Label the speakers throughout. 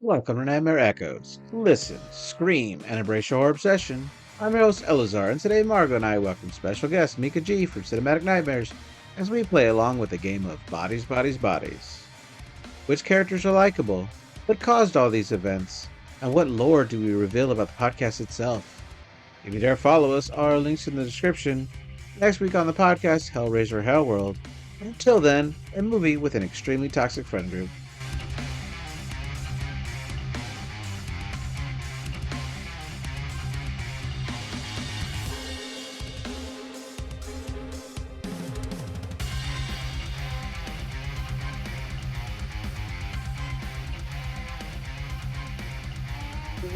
Speaker 1: Welcome to Nightmare Echoes. Listen, scream, and embrace your horror obsession. I'm your host, Elazar, and today Margot and I welcome special guest Meka G from Cinematic Nightmares as we play along with a game of Bodies, Bodies, Bodies. Which characters are likable? What caused all these events? And what lore do we reveal about the podcast itself? If you dare follow us, our links in the description. Next week on the podcast, Hellraiser Hellworld. Until then, a movie with an extremely toxic friend group.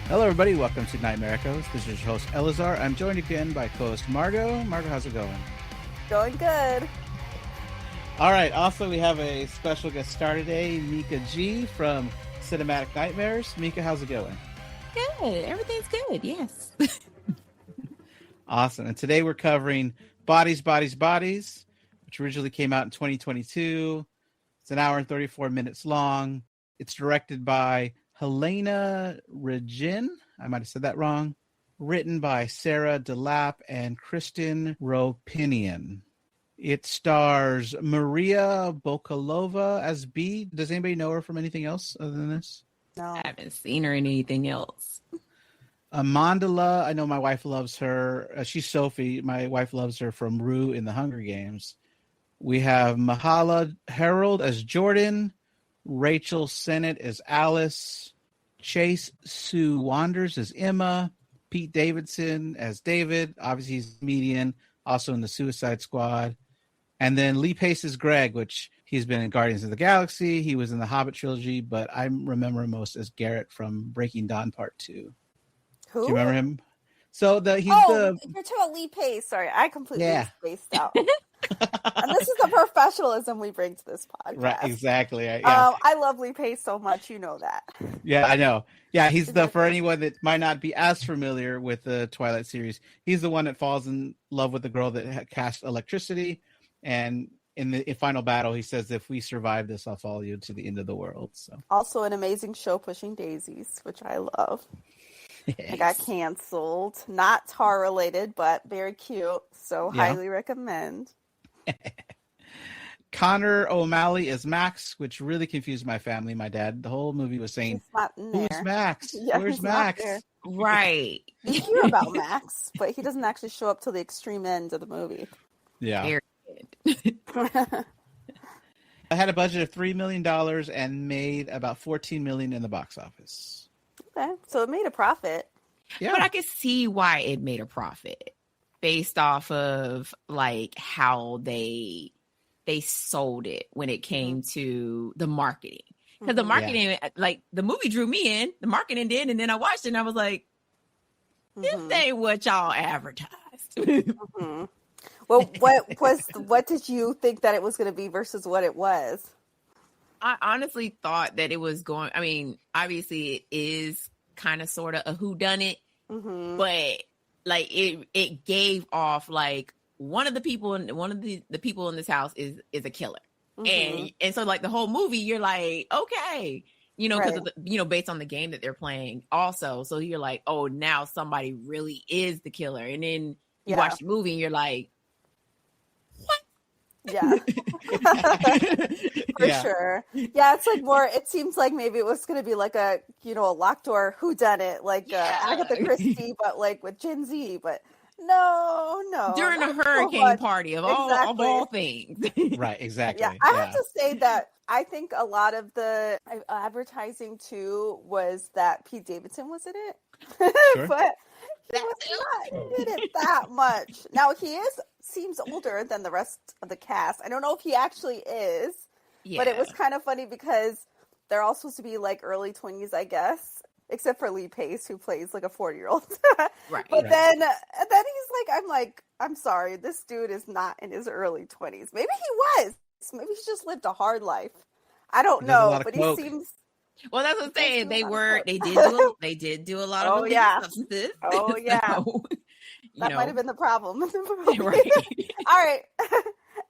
Speaker 1: Hello, everybody. Welcome to Nightmare Echoes. This is your host, Elazar. I'm joined again by co-host Margot. Margot, how's it going?
Speaker 2: Going good.
Speaker 1: All right. Also, we have a special guest star today, Meka G from Cinematic Nightmares. Meka, how's it going?
Speaker 3: Good. Everything's good. Yes.
Speaker 1: Awesome. And today we're covering Bodies, Bodies, Bodies, which originally came out in 2022. It's an hour and 34 minutes long. It's directed by Helena Regin. I might have said that wrong. Written by Sarah DeLapp and Kristen Ropinian. It stars Maria Bokalova as B. Does anybody know her from anything else other than this?
Speaker 2: No.
Speaker 3: I haven't seen her in anything else.
Speaker 1: Amandla, I know my wife loves her. She's Sophie. My wife loves her from Rue in the Hunger Games. We have Mahala Harold as Jordan. Rachel Sennett as Alice. Chase Sue Wanders as Emma. Pete Davidson as David. Obviously, he's a comedian, also in the Suicide Squad. And then Lee Pace as Greg, which he's been in Guardians of the Galaxy. He was in the Hobbit trilogy, but I remember him most as Garrett from Breaking Dawn Part 2.
Speaker 2: Who?
Speaker 1: Do you remember him? So you're
Speaker 2: talking about Lee Pace. Sorry, I completely spaced out. And this is the professionalism we bring to this podcast.
Speaker 1: Right, exactly.
Speaker 2: I love Lee Pace so much, you know that.
Speaker 1: Yeah, I know. Yeah, he's for anyone that might not be as familiar with the Twilight series, he's the one that falls in love with the girl that cast Electricity. And in the final battle, he says, if we survive this, I'll follow you to the end of the world. So
Speaker 2: also an amazing show, Pushing Daisies, which I love. Yes. It got canceled. Not Tar related, but very cute. So highly recommend.
Speaker 1: Connor O'Malley is Max, which really confused my family. My dad, the whole movie was saying, "Who's Max?
Speaker 2: Yeah,
Speaker 1: Where's Max?"
Speaker 3: Right.
Speaker 2: You hear about Max, but he doesn't actually show up till the extreme end of the movie.
Speaker 1: Yeah.
Speaker 3: Very
Speaker 1: good. I had a budget of $3 million and made about $14 million in the box office.
Speaker 2: Okay, so it made a profit.
Speaker 3: Yeah, but I could see why it made a profit based off of like how they sold it when it came to the marketing. Because the marketing, like the movie drew me in, the marketing did, and then I watched it and I was like, this ain't what y'all advertised.
Speaker 2: Well, what did you think that it was going to be versus what it was?
Speaker 3: I honestly thought that it was going, I mean, obviously it is kind of sort of a whodunit, but like it gave off like one of the people in this house is a killer. And so like the whole movie, you're like, okay, because based on the game that they're playing also. So you're like, oh, now somebody really is the killer. And then you watch the movie and you're like, what?
Speaker 2: Yeah. For sure. Yeah, it's like more, it seems like maybe it was going to be like a locked door whodunit, like Agatha Christie, but like with Gen Z, but no.
Speaker 3: During a hurricane party of all things.
Speaker 1: Right, exactly.
Speaker 2: Yeah, I have to say that I think a lot of the advertising too was that Pete Davidson was in it.
Speaker 1: Sure.
Speaker 2: But he did it that much. Now seems older than the rest of the cast. I don't know if he actually is, but it was kind of funny because they're all supposed to be like early 20s, I guess, except for Lee Pace, who plays like a 40-year-old.
Speaker 3: Right.
Speaker 2: But then he's like, I'm sorry, this dude is not in his early 20s. Maybe he was. Maybe he just lived a hard life. I don't know, but he seems.
Speaker 3: Well, that's what I'm saying. They did do a lot of substances.
Speaker 2: Oh yeah.
Speaker 3: So,
Speaker 2: that might have been the problem.
Speaker 3: Right.
Speaker 2: All right.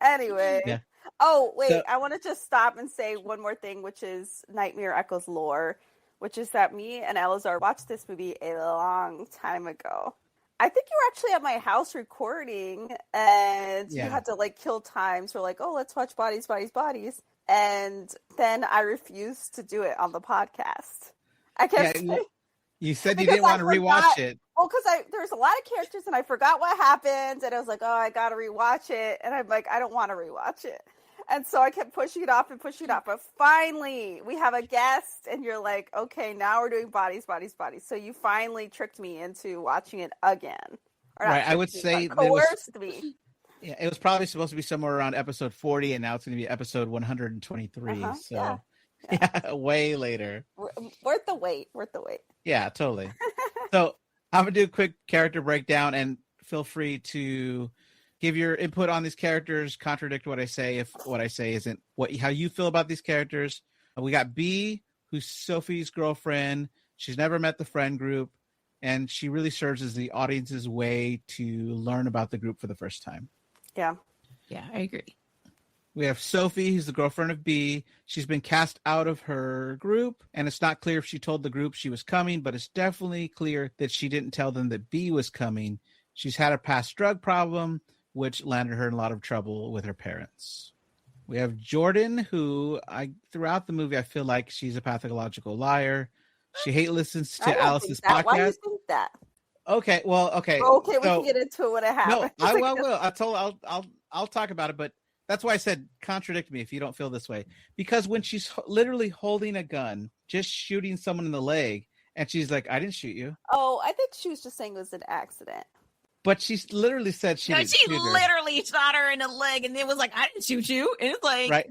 Speaker 2: Anyway.
Speaker 1: Yeah.
Speaker 2: Oh, wait. I want to just stop and say one more thing, which is Nightmare Echoes lore. which is that me and Elazar watched this movie a long time ago. I think you were actually at my house recording, and you had to like kill times. We're like, oh, let's watch Bodies, Bodies, Bodies. And then I refused to do it on the podcast. I kept saying,
Speaker 1: you said you didn't want to rewatch it.
Speaker 2: Well, because there's a lot of characters and I forgot what happened. And I was like, oh, I got to rewatch it. And I'm like, I don't want to rewatch it. And so I kept pushing it off and pushing it off. But finally, we have a guest, and you're like, okay, now we're doing Bodies, Bodies, Bodies. So you finally tricked me into watching it again.
Speaker 1: Right. I would say
Speaker 2: coerced me.
Speaker 1: Yeah, it was probably supposed to be somewhere around episode 40, and now it's going to be episode 123. So, yeah, way later.
Speaker 2: Worth the wait.
Speaker 1: Yeah, totally. So I'm going to do a quick character breakdown, and feel free to give your input on these characters, contradict what I say if what I say isn't how you feel about these characters. We got B, who's Sophie's girlfriend. She's never met the friend group, and she really serves as the audience's way to learn about the group for the first time.
Speaker 2: Yeah.
Speaker 3: Yeah, I agree.
Speaker 1: We have Sophie, who's the girlfriend of B. She's been cast out of her group, and it's not clear if she told the group she was coming, but it's definitely clear that she didn't tell them that B was coming. She's had a past drug problem, which landed her in a lot of trouble with her parents. We have Jordan, who throughout the movie, I feel like she's a pathological liar. She listens to Alice's podcast.
Speaker 2: Why do you think that?
Speaker 1: Okay, well, okay.
Speaker 2: Okay, we can get into it when it happens.
Speaker 1: No, I will. I'll talk about it, but that's why I said contradict me if you don't feel this way. Because when she's literally holding a gun, just shooting someone in the leg, and she's like, "I didn't shoot you."
Speaker 2: Oh, I think she was just saying it was an accident.
Speaker 1: But she literally said she didn't shoot her.
Speaker 3: She literally shot her in the leg, and it was like, "I didn't shoot you," and it's like,
Speaker 1: right.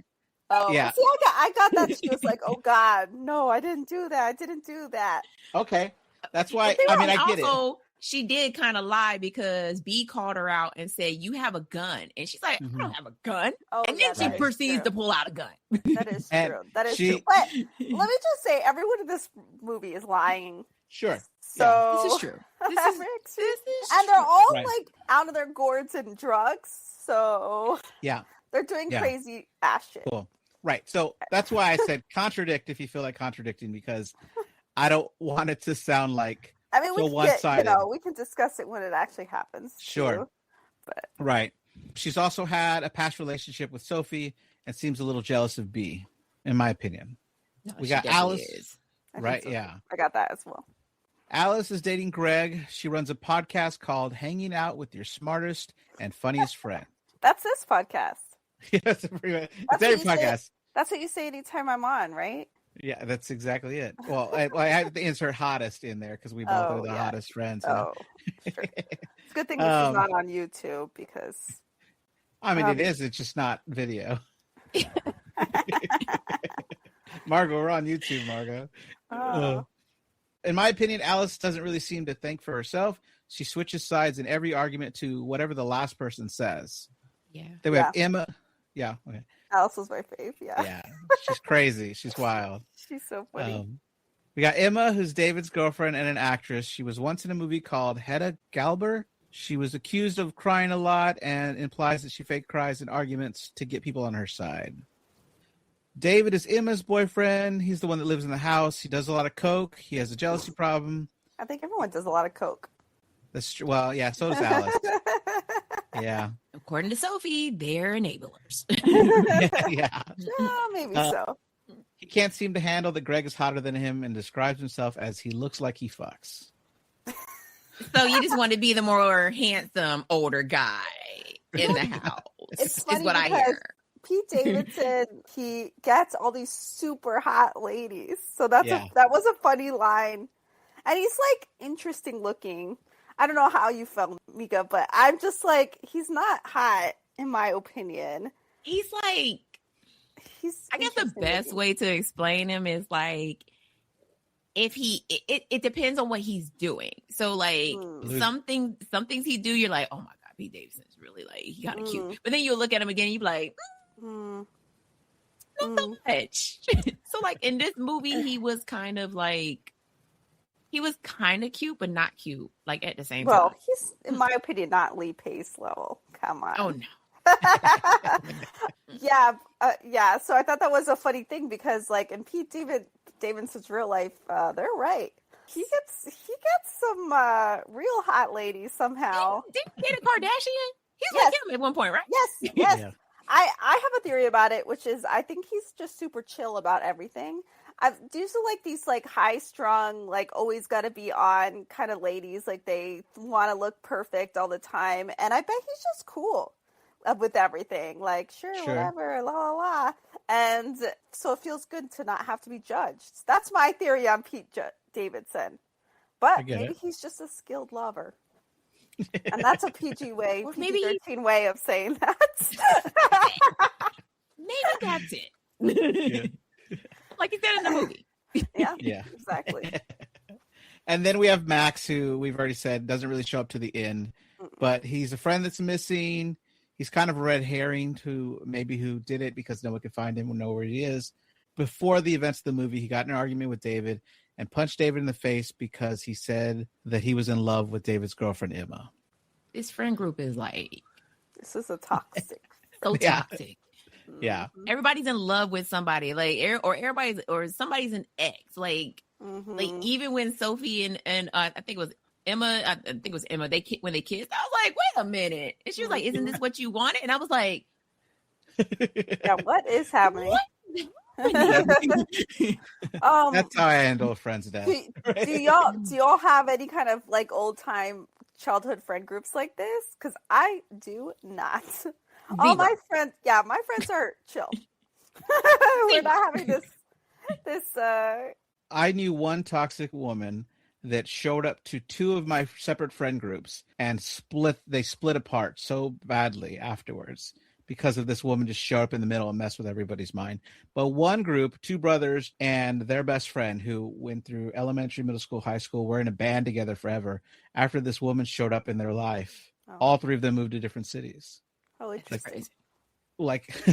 Speaker 2: Oh, yeah. See, I got that. She was like, "Oh God, no, I didn't do that. I didn't do that."
Speaker 1: Okay, that's why. I get it.
Speaker 3: She did kind of lie because B called her out and said, "You have a gun," and she's like, "I don't have a gun."
Speaker 2: Oh,
Speaker 3: and then she proceeds to pull out a gun.
Speaker 2: That is true. That is true. But let me just say, everyone in this movie is lying.
Speaker 1: Sure.
Speaker 2: So
Speaker 3: this is true. This is
Speaker 2: and they're all like out of their gourds and drugs. So they're doing crazy ass shit.
Speaker 1: Cool. Right. So that's why I said contradict if you feel like contradicting, because I don't want it to sound like
Speaker 2: we
Speaker 1: one-sided.
Speaker 2: We can discuss it when it actually happens.
Speaker 1: Sure.
Speaker 2: Too, but
Speaker 1: right. She's also had a past relationship with Sophie and seems a little jealous of B, in my opinion.
Speaker 3: No,
Speaker 1: we got Alice. Right.
Speaker 2: So.
Speaker 1: Yeah.
Speaker 2: I got that as well.
Speaker 1: Alice is dating Greg. She runs a podcast called Hanging Out with Your Smartest and Funniest Friend.
Speaker 2: That's this podcast.
Speaker 1: Yes, it's every podcast.
Speaker 2: That's what you say anytime I'm on, right?
Speaker 1: Yeah, that's exactly it. Well, I have to insert hottest in there because we both are the hottest friends.
Speaker 2: Oh, sure. It's a good thing this is not on YouTube because...
Speaker 1: it is. It's just not video. Margot, we're on YouTube, Margot. In my opinion, Alice doesn't really seem to think for herself. She switches sides in every argument to whatever the last person says.
Speaker 3: Yeah.
Speaker 1: Then we have Emma. Yeah. Okay.
Speaker 2: Alice was my fave. Yeah.
Speaker 1: Yeah. She's crazy. She's wild.
Speaker 2: She's so funny.
Speaker 1: We got Emma, who's David's girlfriend and an actress. She was once in a movie called Hedda Galber. She was accused of crying a lot and implies that she fake cries in arguments to get people on her side. David is Emma's boyfriend. He's the one that lives in the house. He does a lot of coke. He has a jealousy problem.
Speaker 2: I think everyone does a lot of coke.
Speaker 1: That's true. Well, yeah, so does Alice. Yeah.
Speaker 3: According to Sophie, they're enablers.
Speaker 1: Yeah.
Speaker 2: Maybe so.
Speaker 1: He can't seem to handle that Greg is hotter than him and describes himself as he looks like he fucks.
Speaker 3: So you just want to be the more handsome, older guy in the house.
Speaker 2: It's funny
Speaker 3: is what I hear.
Speaker 2: Pete Davidson, he gets all these super hot ladies. So that was a funny line. And he's like interesting looking. I don't know how you felt, Mika, but I'm just like, he's not hot in my opinion.
Speaker 3: He's like, I guess the best way to explain him is like, if it depends on what he's doing. So like some things he do, you're like, oh my God, Pete Davidson's really like, he kind of cute. But then you'll look at him again and you be like, not so much. So like in this movie, he was kind of cute, but not cute. Like at the same time.
Speaker 2: Well, he's, in my opinion, not Lee Pace level. Come on.
Speaker 3: Oh no.
Speaker 2: Yeah. So I thought that was a funny thing because like in Pete Davidson's real life, they're right. He gets some real hot ladies somehow.
Speaker 3: Didn't he get a Kardashian? He's
Speaker 2: Yes.
Speaker 3: like him at one point, right?
Speaker 2: Yes.
Speaker 1: Yeah.
Speaker 2: I have a theory about it, which is I think he's just super chill about everything. I usually like these like high strung, like always got to be on kind of ladies. Like they want to look perfect all the time, and I bet he's just cool with everything. Like sure. Whatever, la la la. And so it feels good to not have to be judged. That's my theory on Pete Davidson. But maybe he's just a skilled lover. And that's a PG way, PG-13 way of saying that.
Speaker 3: Maybe that's it. Like he said in the movie.
Speaker 2: Yeah, exactly.
Speaker 1: And then we have Max, who we've already said doesn't really show up to the end, but he's a friend that's missing. He's kind of a red herring to maybe who did it because no one could find him or know where he is. Before the events of the movie, he got in an argument with David and punched David in the face because he said that he was in love with David's girlfriend, Emma.
Speaker 3: This friend group is like...
Speaker 2: This is a toxic.
Speaker 3: So toxic.
Speaker 1: Yeah.
Speaker 3: Everybody's in love with somebody, like, or somebody's an ex. Like, like even when Sophie and I think it was Emma, when they kissed, I was like, wait a minute. And she was like, isn't this what you wanted? And I was like...
Speaker 2: Yeah, what is happening?
Speaker 1: That's how I handle friends' death.
Speaker 2: Do y'all have any kind of like old time childhood friend groups like this? Because I do not. All my friends, my friends are chill. We're not having this.
Speaker 1: I knew one toxic woman that showed up to two of my separate friend groups and they split apart so badly afterwards because of this woman just show up in the middle and mess with everybody's mind. But one group, two brothers and their best friend who went through elementary, middle school, high school, were in a band together forever. After this woman showed up in their life, all three of them moved to different cities.
Speaker 2: Oh, interesting.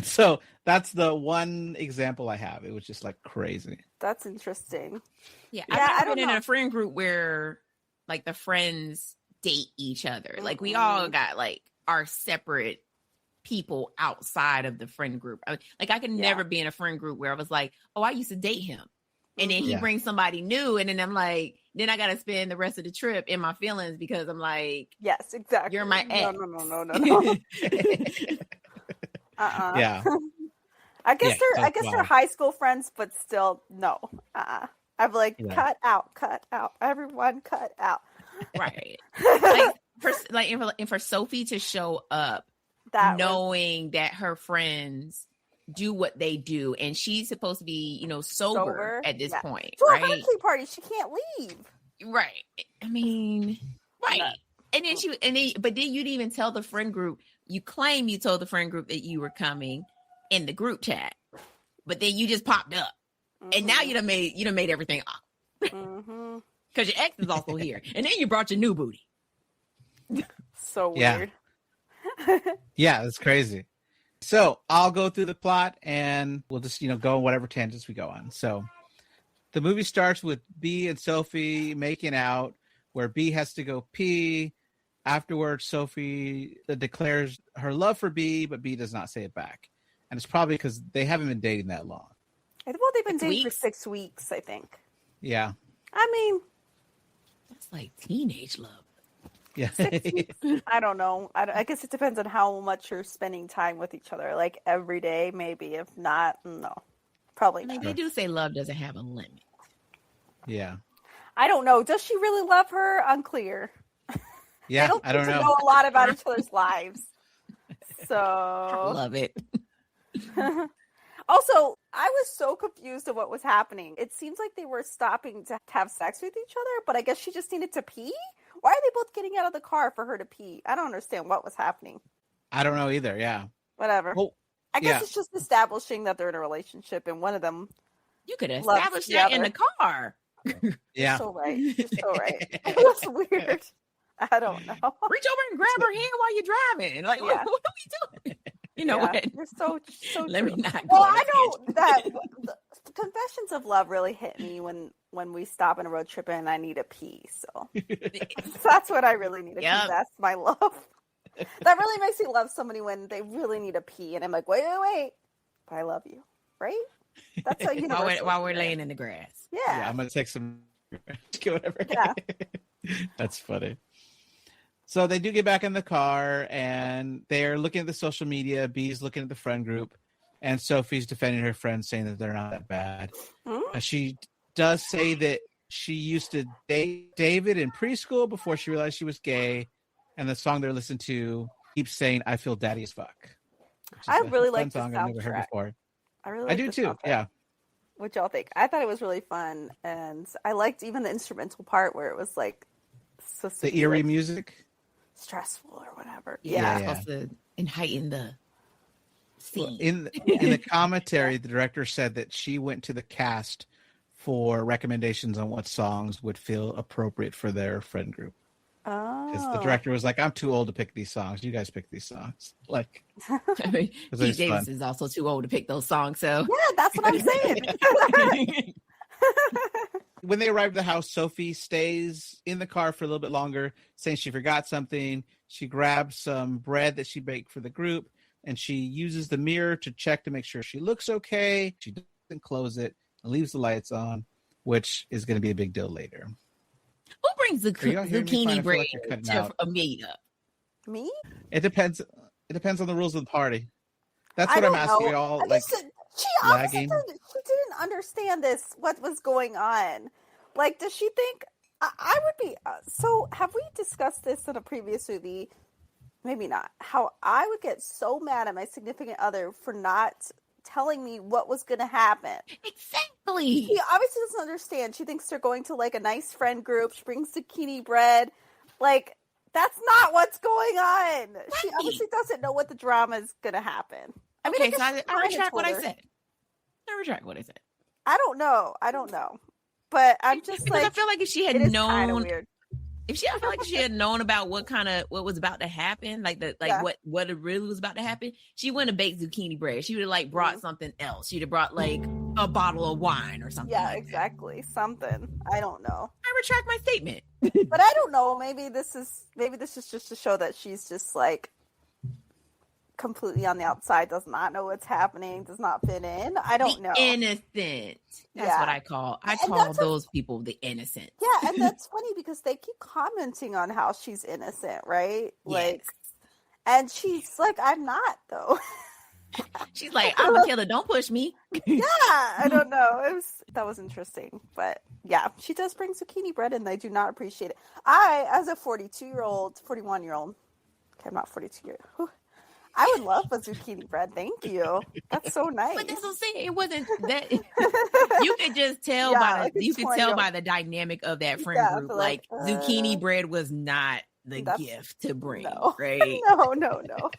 Speaker 1: So that's the one example I have. It was just like crazy.
Speaker 2: That's interesting.
Speaker 3: Yeah, I've never been in a friend group where like the friends date each other. Like we all got like our separate people outside of the friend group. I could never be in a friend group where I was like, oh, I used to date him. And then he brings somebody new. And then I'm like, then I got to spend the rest of the trip in my feelings because I'm like,
Speaker 2: yes, exactly.
Speaker 3: You're my ex.
Speaker 2: No.
Speaker 1: Yeah.
Speaker 2: I guess they're high school friends, but still no. I've like cut out. Everyone cut out.
Speaker 3: Right. For Sophie to show up knowing that her friends do what they do, and she's supposed to be, sober at this point, right?
Speaker 2: To a birthday party, she can't leave.
Speaker 3: Right. I mean, right. And then but then you didn't even tell the friend group. You claim you told the friend group that you were coming in the group chat, but then you just popped up, and now you done made everything awkward because your ex is also here, and then you brought your new booty.
Speaker 2: So weird.
Speaker 1: Yeah, that's crazy. So I'll go through the plot, and we'll just go on whatever tangents we go on. So the movie starts with B and Sophie making out, where B has to go pee. Afterwards, Sophie declares her love for B, but B does not say it back. And it's probably because they haven't been dating that long.
Speaker 2: Well, they've been dating for 6 weeks, I think.
Speaker 1: Yeah.
Speaker 2: I mean,
Speaker 3: that's like teenage love.
Speaker 1: Yeah.
Speaker 2: I don't know. I guess it depends on how much you're spending time with each other. Like every day, maybe. If not, no. Probably not.
Speaker 3: They do say love doesn't have a limit.
Speaker 1: Yeah.
Speaker 2: I don't know. Does she really love her? Unclear.
Speaker 1: Yeah, I don't know.
Speaker 2: Know a lot about each other's lives. So
Speaker 3: I love it.
Speaker 2: Also, I was so confused of what was happening. It seems like they were stopping to have sex with each other, but I guess she just needed to pee? Why are they both getting out of the car for her to pee? I don't understand what was happening.
Speaker 1: I don't know either, yeah.
Speaker 2: Whatever. Well, I guess it's just establishing that they're in a relationship, and one of them...
Speaker 3: You could establish that in the car.
Speaker 1: Yeah.
Speaker 2: You're so right. It was weird. I don't know.
Speaker 3: Reach over and grab her hand while you're driving. Like, what are we doing? You know what?
Speaker 2: You're so
Speaker 3: Let
Speaker 2: true.
Speaker 3: me not.
Speaker 2: Well, I know that the Confessions of Love really hit me when we stop on a road trip and I need a pee. So that's what I really need to pee. That's my love. That really makes me love somebody when they really need a pee, and I'm like, wait. But I love you, right? That's a universal.
Speaker 3: while we're laying in the grass.
Speaker 2: Yeah.
Speaker 1: I'm gonna take some. Whatever.
Speaker 2: Yeah.
Speaker 1: That's funny. So they do get back in the car, and they're looking at the social media. Bee's looking at the friend group, and Sophie's defending her friends, saying that they're not that bad. She does say that she used to date David in preschool before she realized she was gay, and the song they're listening to keeps saying, "I feel daddy as fuck."
Speaker 2: I really like the
Speaker 1: song I've never heard
Speaker 2: soundtrack.
Speaker 1: before.
Speaker 2: I
Speaker 1: do too.
Speaker 2: Soundtrack.
Speaker 1: Yeah.
Speaker 2: What y'all think? I thought it was really fun, and I liked even the instrumental part where it was like supposed to
Speaker 1: The
Speaker 2: be,
Speaker 1: eerie
Speaker 2: like,
Speaker 1: music,
Speaker 2: stressful or whatever.
Speaker 3: Yeah. Supposed to and heighten the scene.
Speaker 1: In the commentary, the director said that she went to the cast for recommendations on what songs would feel appropriate for their friend group. Because the director was like, "I'm too old to pick these songs. You guys pick these songs." Like,
Speaker 3: I mean, Pete Davidson is also too old to pick those songs. So
Speaker 2: yeah, that's what I'm saying.
Speaker 1: When they arrive at the house, Sophie stays in the car for a little bit longer, saying she forgot something. She grabs some bread that she baked for the group, and she uses the mirror to check to make sure she looks okay. She doesn't close it and leaves the lights on, which is going to be a big deal later.
Speaker 3: Who brings the zucchini bread to a meetup?
Speaker 2: Me?
Speaker 1: It depends. It depends on the rules of the party. That's what I'm asking you all. Like,
Speaker 2: she obviously didn't understand what was going on. Like, does she think I would be? So, have we discussed this in a previous movie? Maybe not. How I would get so mad at my significant other for not telling me what was going to happen.
Speaker 3: Exactly.
Speaker 2: She obviously doesn't understand. She thinks they're going to like a nice friend group. She brings zucchini bread. Like, that's not what's going on. Right. She obviously doesn't know what the drama is going to happen. I mean,
Speaker 3: I retract what I said. I retract what I said.
Speaker 2: I don't know. But I'm just
Speaker 3: because
Speaker 2: like,
Speaker 3: I feel like if she had known,
Speaker 2: weird.
Speaker 3: I feel like she had known about what was about to happen, what it really was about to happen, she wouldn't have baked zucchini bread. She would have like brought something else. She'd have brought like a bottle of wine or something.
Speaker 2: Yeah, exactly. Something. I don't know.
Speaker 3: I retract my statement.
Speaker 2: But I don't know. Maybe this is just to show that she's just like completely on the outside, does not know what's happening, does not fit in. I don't know.
Speaker 3: Innocent. That's what I call those people the innocent.
Speaker 2: Yeah, and that's funny because they keep commenting on how she's innocent, right? Like, yes. And she's like, I'm not though.
Speaker 3: She's like, I'm a killer, don't push me.
Speaker 2: Yeah, I don't know. That was interesting. But yeah, she does bring zucchini bread and I do not appreciate it. I, as a 41-year-old, okay, I'm not 42 I would love a zucchini bread. Thank you. That's so nice.
Speaker 3: But that's what I'm saying. It wasn't that. You could just tell by the dynamic of that friend group. Like zucchini bread was not the gift to bring, right?
Speaker 2: No.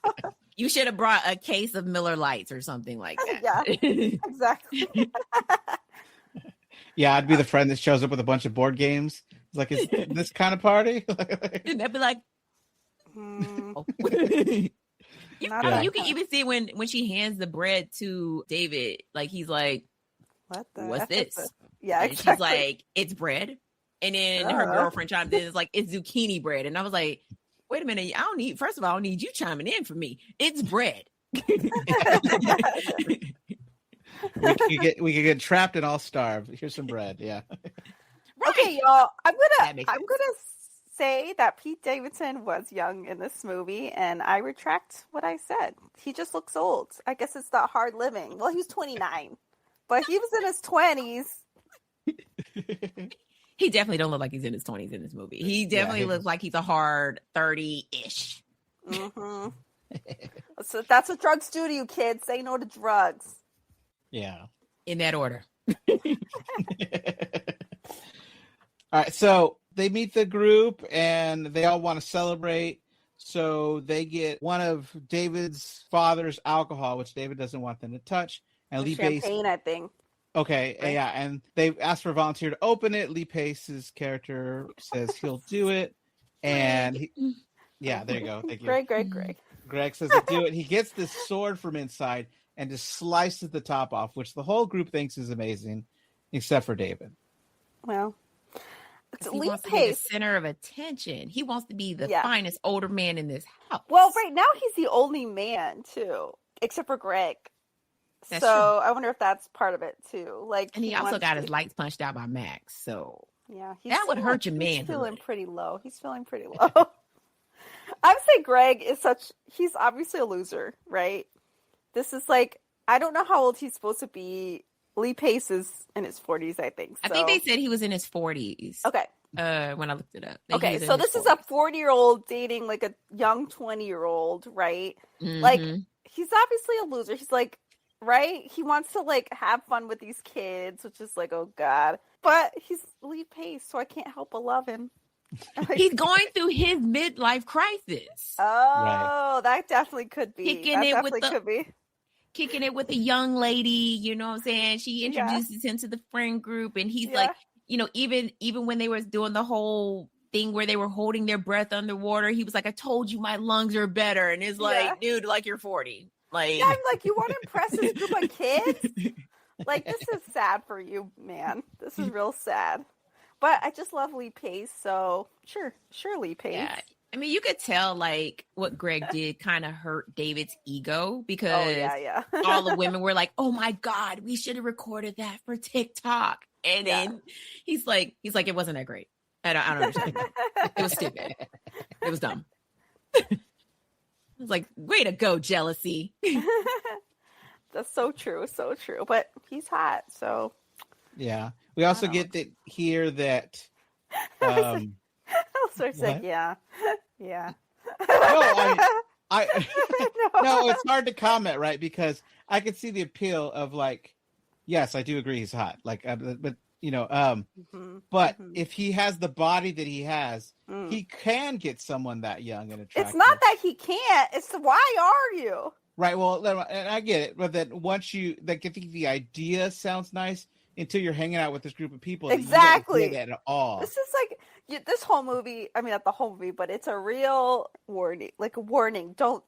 Speaker 3: You should have brought a case of Miller Lights or something like that.
Speaker 2: Yeah, exactly.
Speaker 1: Yeah, I'd be the friend that shows up with a bunch of board games. It's like, is this kind of party?
Speaker 3: And they'd be like, You can even see when she hands the bread to David, like he's like, "What's this?"
Speaker 2: Yeah,
Speaker 3: and she's like, "It's bread." And then her girlfriend chimed in, "It's like it's zucchini bread." And I was like, "Wait a minute! First of all, I don't need you chiming in for me. It's bread."
Speaker 1: we could get trapped and all starve. Here's some bread. Yeah.
Speaker 2: Right. Okay, y'all. I'm gonna say that Pete Davidson was young in this movie, and I retract what I said. He just looks old. I guess it's that hard living. Well, he was 29, but he was in his 20s.
Speaker 3: He definitely don't look like he's in his 20s in this movie. He definitely looks like he's a hard 30-ish.
Speaker 2: Mm-hmm. So that's what drugs do to you, kids. Say no to drugs.
Speaker 1: Yeah.
Speaker 3: In that order.
Speaker 1: All right, so they meet the group and they all want to celebrate. So they get one of David's father's alcohol, which David doesn't want them to touch. And Lee
Speaker 2: champagne, I think.
Speaker 1: Okay, right. Yeah, and they ask for a volunteer to open it. Lee Pace's character says he'll do it. And there you go. Thank you.
Speaker 2: Greg.
Speaker 1: Greg says he'll do it. He gets this sword from inside and just slices the top off, which the whole group thinks is amazing, except for David.
Speaker 2: Well,
Speaker 3: he wants to be the center of attention. He wants to be the finest older man in this house.
Speaker 2: Well, right now he's the only man too, except for Greg.
Speaker 3: That's
Speaker 2: so
Speaker 3: true.
Speaker 2: I wonder if that's part of it too. Like,
Speaker 3: And he also got his lights punched out by Max. So
Speaker 2: yeah,
Speaker 3: that would hurt your
Speaker 2: He's
Speaker 3: manhood.
Speaker 2: feeling pretty low. He's feeling pretty low. I would say Greg is he's obviously a loser, right? This is like, I don't know how old he's supposed to be. Lee Pace is in his 40s, I think. So.
Speaker 3: I think they said he was in his 40s.
Speaker 2: Okay.
Speaker 3: When I looked it up.
Speaker 2: Okay, so this 40s. Is a 40-year-old dating like a young 20-year-old, right?
Speaker 3: Mm-hmm.
Speaker 2: Like, he's obviously a loser. He's like, right? He wants to like have fun with these kids, which is like, oh God. But he's Lee Pace, so I can't help but love him. Like,
Speaker 3: he's going through his midlife crisis.
Speaker 2: Oh, that definitely could be.
Speaker 3: Kicking it with a young lady, you know what I'm saying? She introduces him to the friend group, and he's like, you know, even when they were doing the whole thing where they were holding their breath underwater, he was like, I told you my lungs are better. And it's like, dude, like, you're 40. Like,
Speaker 2: I'm like, you want to impress this group of kids? Like, this is sad for you, man. This is real sad. But I just love Lee Pace, so sure Lee Pace.
Speaker 3: Yeah. I mean, you could tell, like, what Greg did kind of hurt David's ego, because all the women were like, oh my God, we should have recorded that for TikTok. And then he's like, it wasn't that great. I don't understand. It was stupid. It was dumb. I was like, way to go, jealousy.
Speaker 2: That's so true. So true. But he's hot, so.
Speaker 1: Yeah. We also get to hear that.
Speaker 2: It's like, yeah.
Speaker 1: No, no, it's hard to comment, right? Because I can see the appeal of like, yes, I do agree he's hot. Like, but you know, if he has the body that he has, he can get someone that young and attractive.
Speaker 2: It's not that he can't. It's why are you?
Speaker 1: Right. Well, and I get it, but then once I think the idea sounds nice until you're hanging out with this group of people.
Speaker 2: Exactly.
Speaker 1: You don't get it at all.
Speaker 2: This is like this whole movie. I mean, not the whole movie, but it's a real warning. Like a warning. Don't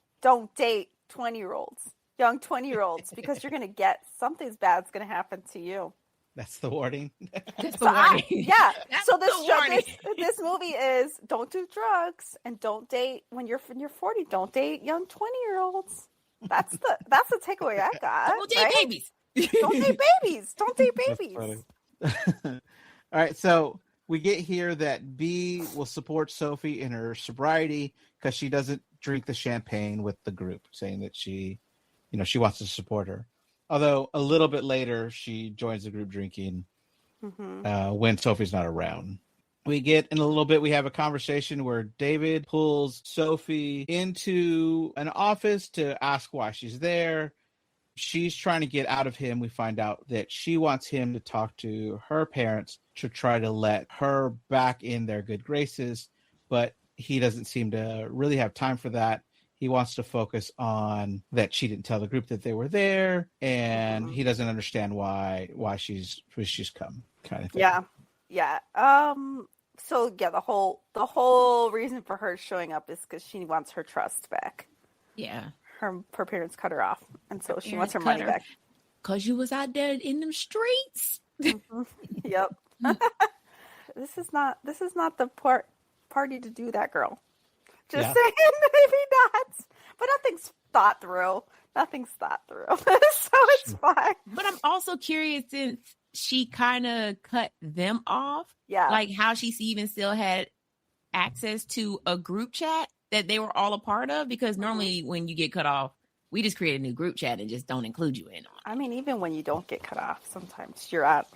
Speaker 2: date 20-year-olds, young 20-year-olds, because you're gonna get something's bad's gonna happen to you.
Speaker 1: That's the warning.
Speaker 3: That's the warning.
Speaker 2: So this movie is don't do drugs and don't date when you're 40. Don't date young 20-year-olds. That's the takeaway I got.
Speaker 3: Don't date babies.
Speaker 2: Don't date babies. Don't date babies.
Speaker 1: All right, so we get here that B will support Sophie in her sobriety because she doesn't drink the champagne with the group, saying that she wants to support her. Although a little bit later, she joins the group drinking when Sophie's not around. We get in a little bit, we have a conversation where David pulls Sophie into an office to ask why she's there. She's trying to get out of him. We find out that she wants him to talk to her parents to try to let her back in their good graces, but he doesn't seem to really have time for that. He wants to focus on that she didn't tell the group that they were there, and he doesn't understand why she's come, kind of thing.
Speaker 2: Yeah. So the whole reason for her showing up is because she wants her trust back.
Speaker 3: Yeah.
Speaker 2: Her parents cut her off, and so she wants her money back.
Speaker 3: Cause you was out there in them streets.
Speaker 2: Yep. This is not the party to do that, girl. Just saying, maybe not. But nothing's thought through. So it's fine.
Speaker 3: But I'm also curious, since she kind of cut them off.
Speaker 2: Yeah.
Speaker 3: Like how she even still had access to a group chat that they were all a part of, because normally when you get cut off, we just create a new group chat and just don't include you in on it.
Speaker 2: I mean, even when you don't get cut off, sometimes you're out.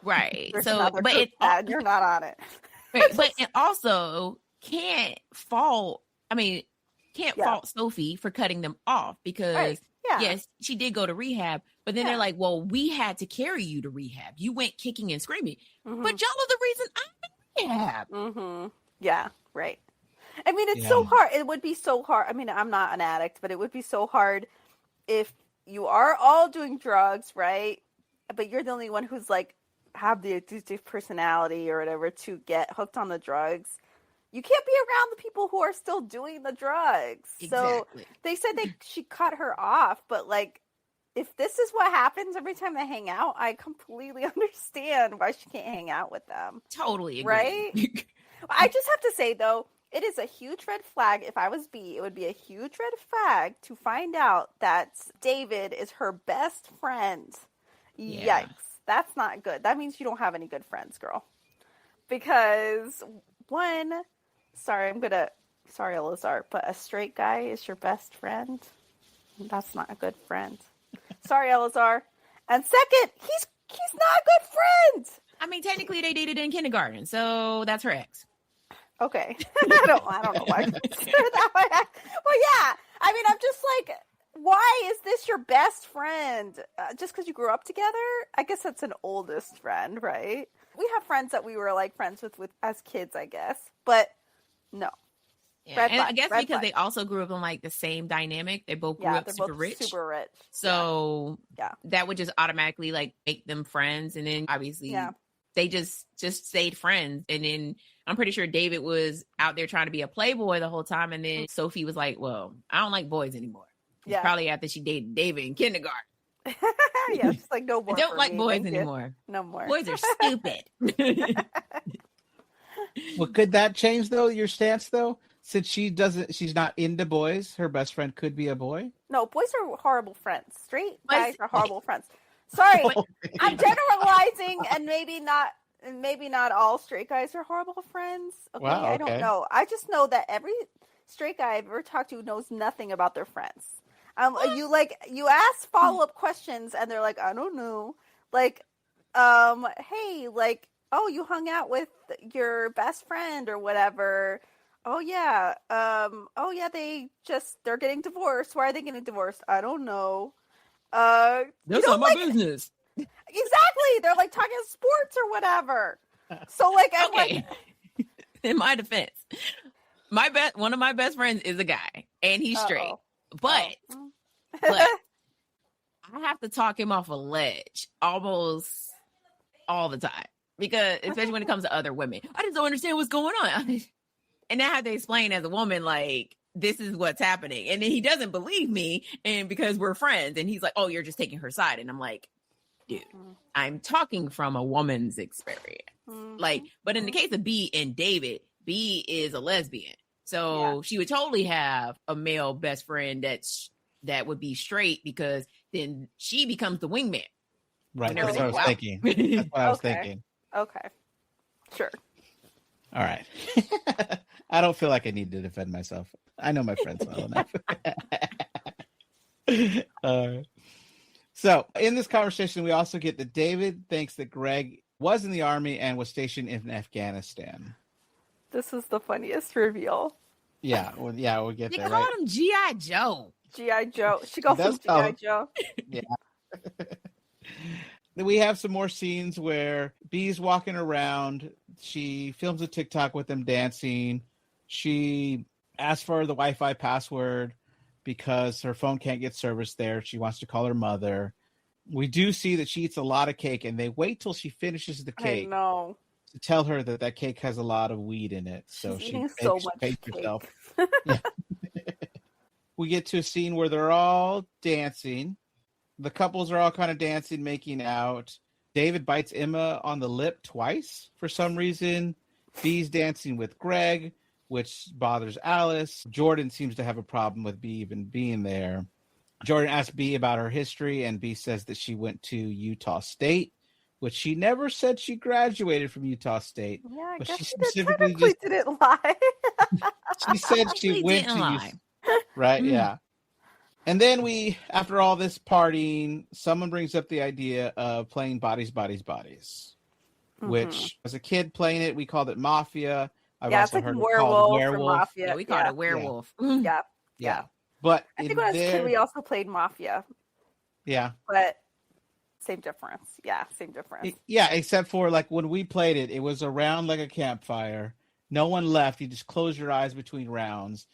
Speaker 3: Right.
Speaker 2: There's
Speaker 3: so, but
Speaker 2: you're not on it.
Speaker 3: Right, but it also can't fault Sophie for cutting them off, because yes, she did go to rehab, but then they're like, well, we had to carry you to rehab. You went kicking and screaming, but y'all are the reason I'm in rehab.
Speaker 2: Yeah, right. I mean, it's so hard. It would be so hard. I mean, I'm not an addict, but it would be so hard if you are all doing drugs, right? But you're the only one who's like have the addictive personality or whatever to get hooked on the drugs. You can't be around the people who are still doing the drugs.
Speaker 3: Exactly.
Speaker 2: So they said she cut her off, but like, if this is what happens every time they hang out, I completely understand why she can't hang out with them.
Speaker 3: Totally agree.
Speaker 2: Right? I just have to say though, It is a huge red flag. If I was B, it would be a huge red flag to find out that David is her best friend.
Speaker 3: Yeah.
Speaker 2: Yikes. That's not good. That means you don't have any good friends, girl. Because sorry, Elazar, but a straight guy is your best friend. That's not a good friend. Sorry, Elazar. And second, he's not a good friend.
Speaker 3: I mean, technically they dated in kindergarten, so that's her ex.
Speaker 2: Okay. I don't know why I consider that way. Well, yeah. I mean, I'm just like, why is this your best friend? Just because you grew up together? I guess that's an oldest friend, right? We have friends that we were like friends with as kids, I guess. But no.
Speaker 3: Yeah, and I guess because they also grew up in like the same dynamic. They both grew up super rich. So that would just automatically like make them friends. And then obviously they just stayed friends. And then I'm pretty sure David was out there trying to be a playboy the whole time. And then Sophie was like, well, I don't like boys anymore. It's probably after she dated David in kindergarten.
Speaker 2: Yeah, she's like, no more.
Speaker 3: I don't like boys anymore.
Speaker 2: No more.
Speaker 3: Boys are stupid.
Speaker 1: Well, could that change though, your stance though? Since she's not into boys, her best friend could be a boy?
Speaker 2: No, boys are horrible friends. Straight guys are horrible friends. Sorry, I'm generalizing, and maybe not all straight guys are horrible friends. Okay,
Speaker 1: wow, okay.
Speaker 2: I don't know. I just know that every straight guy I've ever talked to knows nothing about their friends. You ask follow-up questions, and they're like, I don't know. Like, hey, like, oh, you hung out with your best friend or whatever. Oh yeah. They're getting divorced. Why are they getting divorced? I don't know.
Speaker 3: That's not my business.
Speaker 2: Exactly. They're like talking sports or whatever. So like, I'm like,
Speaker 3: in my defense, one of my best friends is a guy, and he's straight, but I have to talk him off a ledge almost all the time, because especially when it comes to other women, I just don't understand what's going on. And I have to explain as a woman, like, this is what's happening. And then he doesn't believe me, and because we're friends, and he's like, oh, you're just taking her side. And I'm like, dude, I'm talking from a woman's experience. Like, but in the case of B and David, B is a lesbian. So she would totally have a male best friend that would be straight, because then she becomes the wingman.
Speaker 1: Right. That's what I was thinking. That's what I was thinking.
Speaker 2: Okay. Sure.
Speaker 1: All right. I don't feel like I need to defend myself. I know my friends well enough. So in this conversation, we also get that David thinks that Greg was in the army and was stationed in Afghanistan.
Speaker 2: This is the funniest reveal.
Speaker 1: Yeah, we'll get there.
Speaker 3: They called him G.I. Joe.
Speaker 2: G.I. Joe. She calls him G.I. Joe.
Speaker 1: Yeah. Then we have some more scenes where Bee's walking around. She films a TikTok with them dancing. She asks for the Wi-Fi password because her phone can't get service there. She wants to call her mother. We do see that she eats a lot of cake, and they wait till she finishes the cake to tell her that cake has a lot of weed in it. So
Speaker 2: she's
Speaker 1: she
Speaker 2: eating so much cake.
Speaker 1: Herself. Yeah. We get to a scene where they're all dancing. The couples are all kind of dancing, making out. David bites Emma on the lip twice for some reason. Bee's dancing with Greg, which bothers Alice. Jordan seems to have a problem with Bee even being there. Jordan asks Bee about her history, and Bee says that she went to Utah State, which she never said she graduated from Utah State.
Speaker 2: Yeah, I
Speaker 1: but
Speaker 2: guess
Speaker 1: she
Speaker 2: specifically didn't lie.
Speaker 1: She said she went to Utah. Right, yeah. And then after all this partying, someone brings up the idea of playing Bodies, which as a kid playing it, we called it Mafia. I've also heard it called Werewolf.
Speaker 2: Mafia.
Speaker 3: Yeah, we called it Werewolf.
Speaker 2: Yeah.
Speaker 1: But
Speaker 2: I think when I was a kid, we also played Mafia.
Speaker 1: Yeah.
Speaker 2: But same difference. Yeah, same difference.
Speaker 1: Yeah, except for like when we played it, it was around like a campfire. No one left. You just close your eyes between rounds.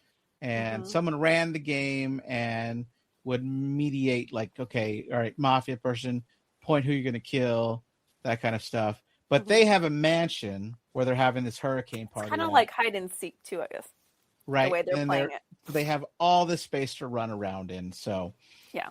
Speaker 1: And someone ran the game and would mediate, like, okay, all right, Mafia person, point who you're going to kill, that kind of stuff. But they have a mansion where they're having this hurricane party.
Speaker 2: Kind of like hide and seek, too, I guess.
Speaker 1: Right.
Speaker 2: The way they're playing it.
Speaker 1: They have all this space to run around in. So
Speaker 2: yeah,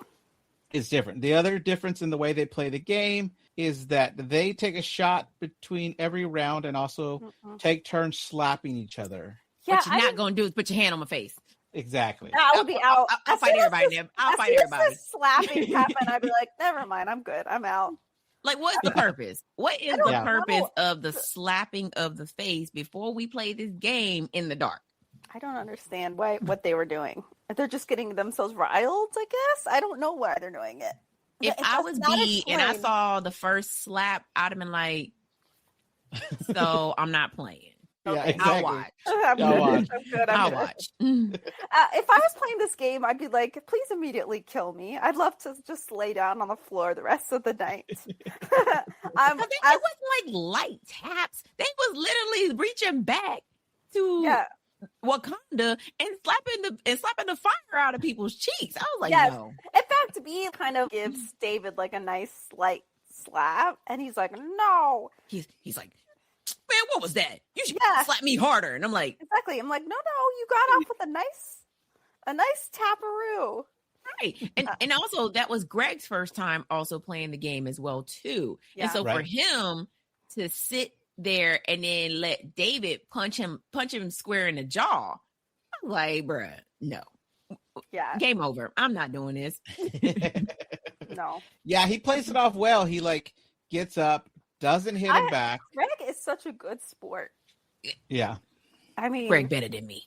Speaker 1: it's different. The other difference in the way they play the game is that they take a shot between every round and also take turns slapping each other.
Speaker 2: Yeah,
Speaker 3: what you're not gonna do is put your hand on my face.
Speaker 1: Exactly.
Speaker 2: I would be out.
Speaker 3: I'll fight everybody. I'll fight everybody.
Speaker 2: Slapping happened, I'd be like, never mind, I'm good. I'm out.
Speaker 3: Like, what's the purpose? What is the purpose of the slapping of the face before we play this game in the dark?
Speaker 2: I don't understand what they were doing. They're just getting themselves riled, I guess. I don't know why they're doing it.
Speaker 3: If I was B and I saw the first slap, I'd have been like, so I'm not playing.
Speaker 1: Yeah, exactly.
Speaker 3: I'll watch.
Speaker 2: I'll
Speaker 3: watch.
Speaker 2: If I was playing this game, I'd be like, please immediately kill me. I'd love to just lay down on the floor the rest of the night.
Speaker 3: But it wasn't like light taps. They was literally reaching back to Wakanda and slapping the fire out of people's cheeks. I was like, no.
Speaker 2: In fact, B kind of gives David like a nice light slap, and he's like, no.
Speaker 3: He's like, man, what was that? You should slap me harder. And I'm like,
Speaker 2: exactly. I'm like, no, you got off with a nice taparoo.
Speaker 3: Right. And also that was Greg's first time also playing the game as well too. Yeah. And so for him to sit there and then let David punch him square in the jaw, I'm like, bruh, no.
Speaker 2: Yeah.
Speaker 3: Game over. I'm not doing this.
Speaker 2: No.
Speaker 1: Yeah, he plays it off well. He like gets up, doesn't hit him back.
Speaker 2: Greg is such a good sport.
Speaker 1: Yeah.
Speaker 2: I mean,
Speaker 3: Greg better than me.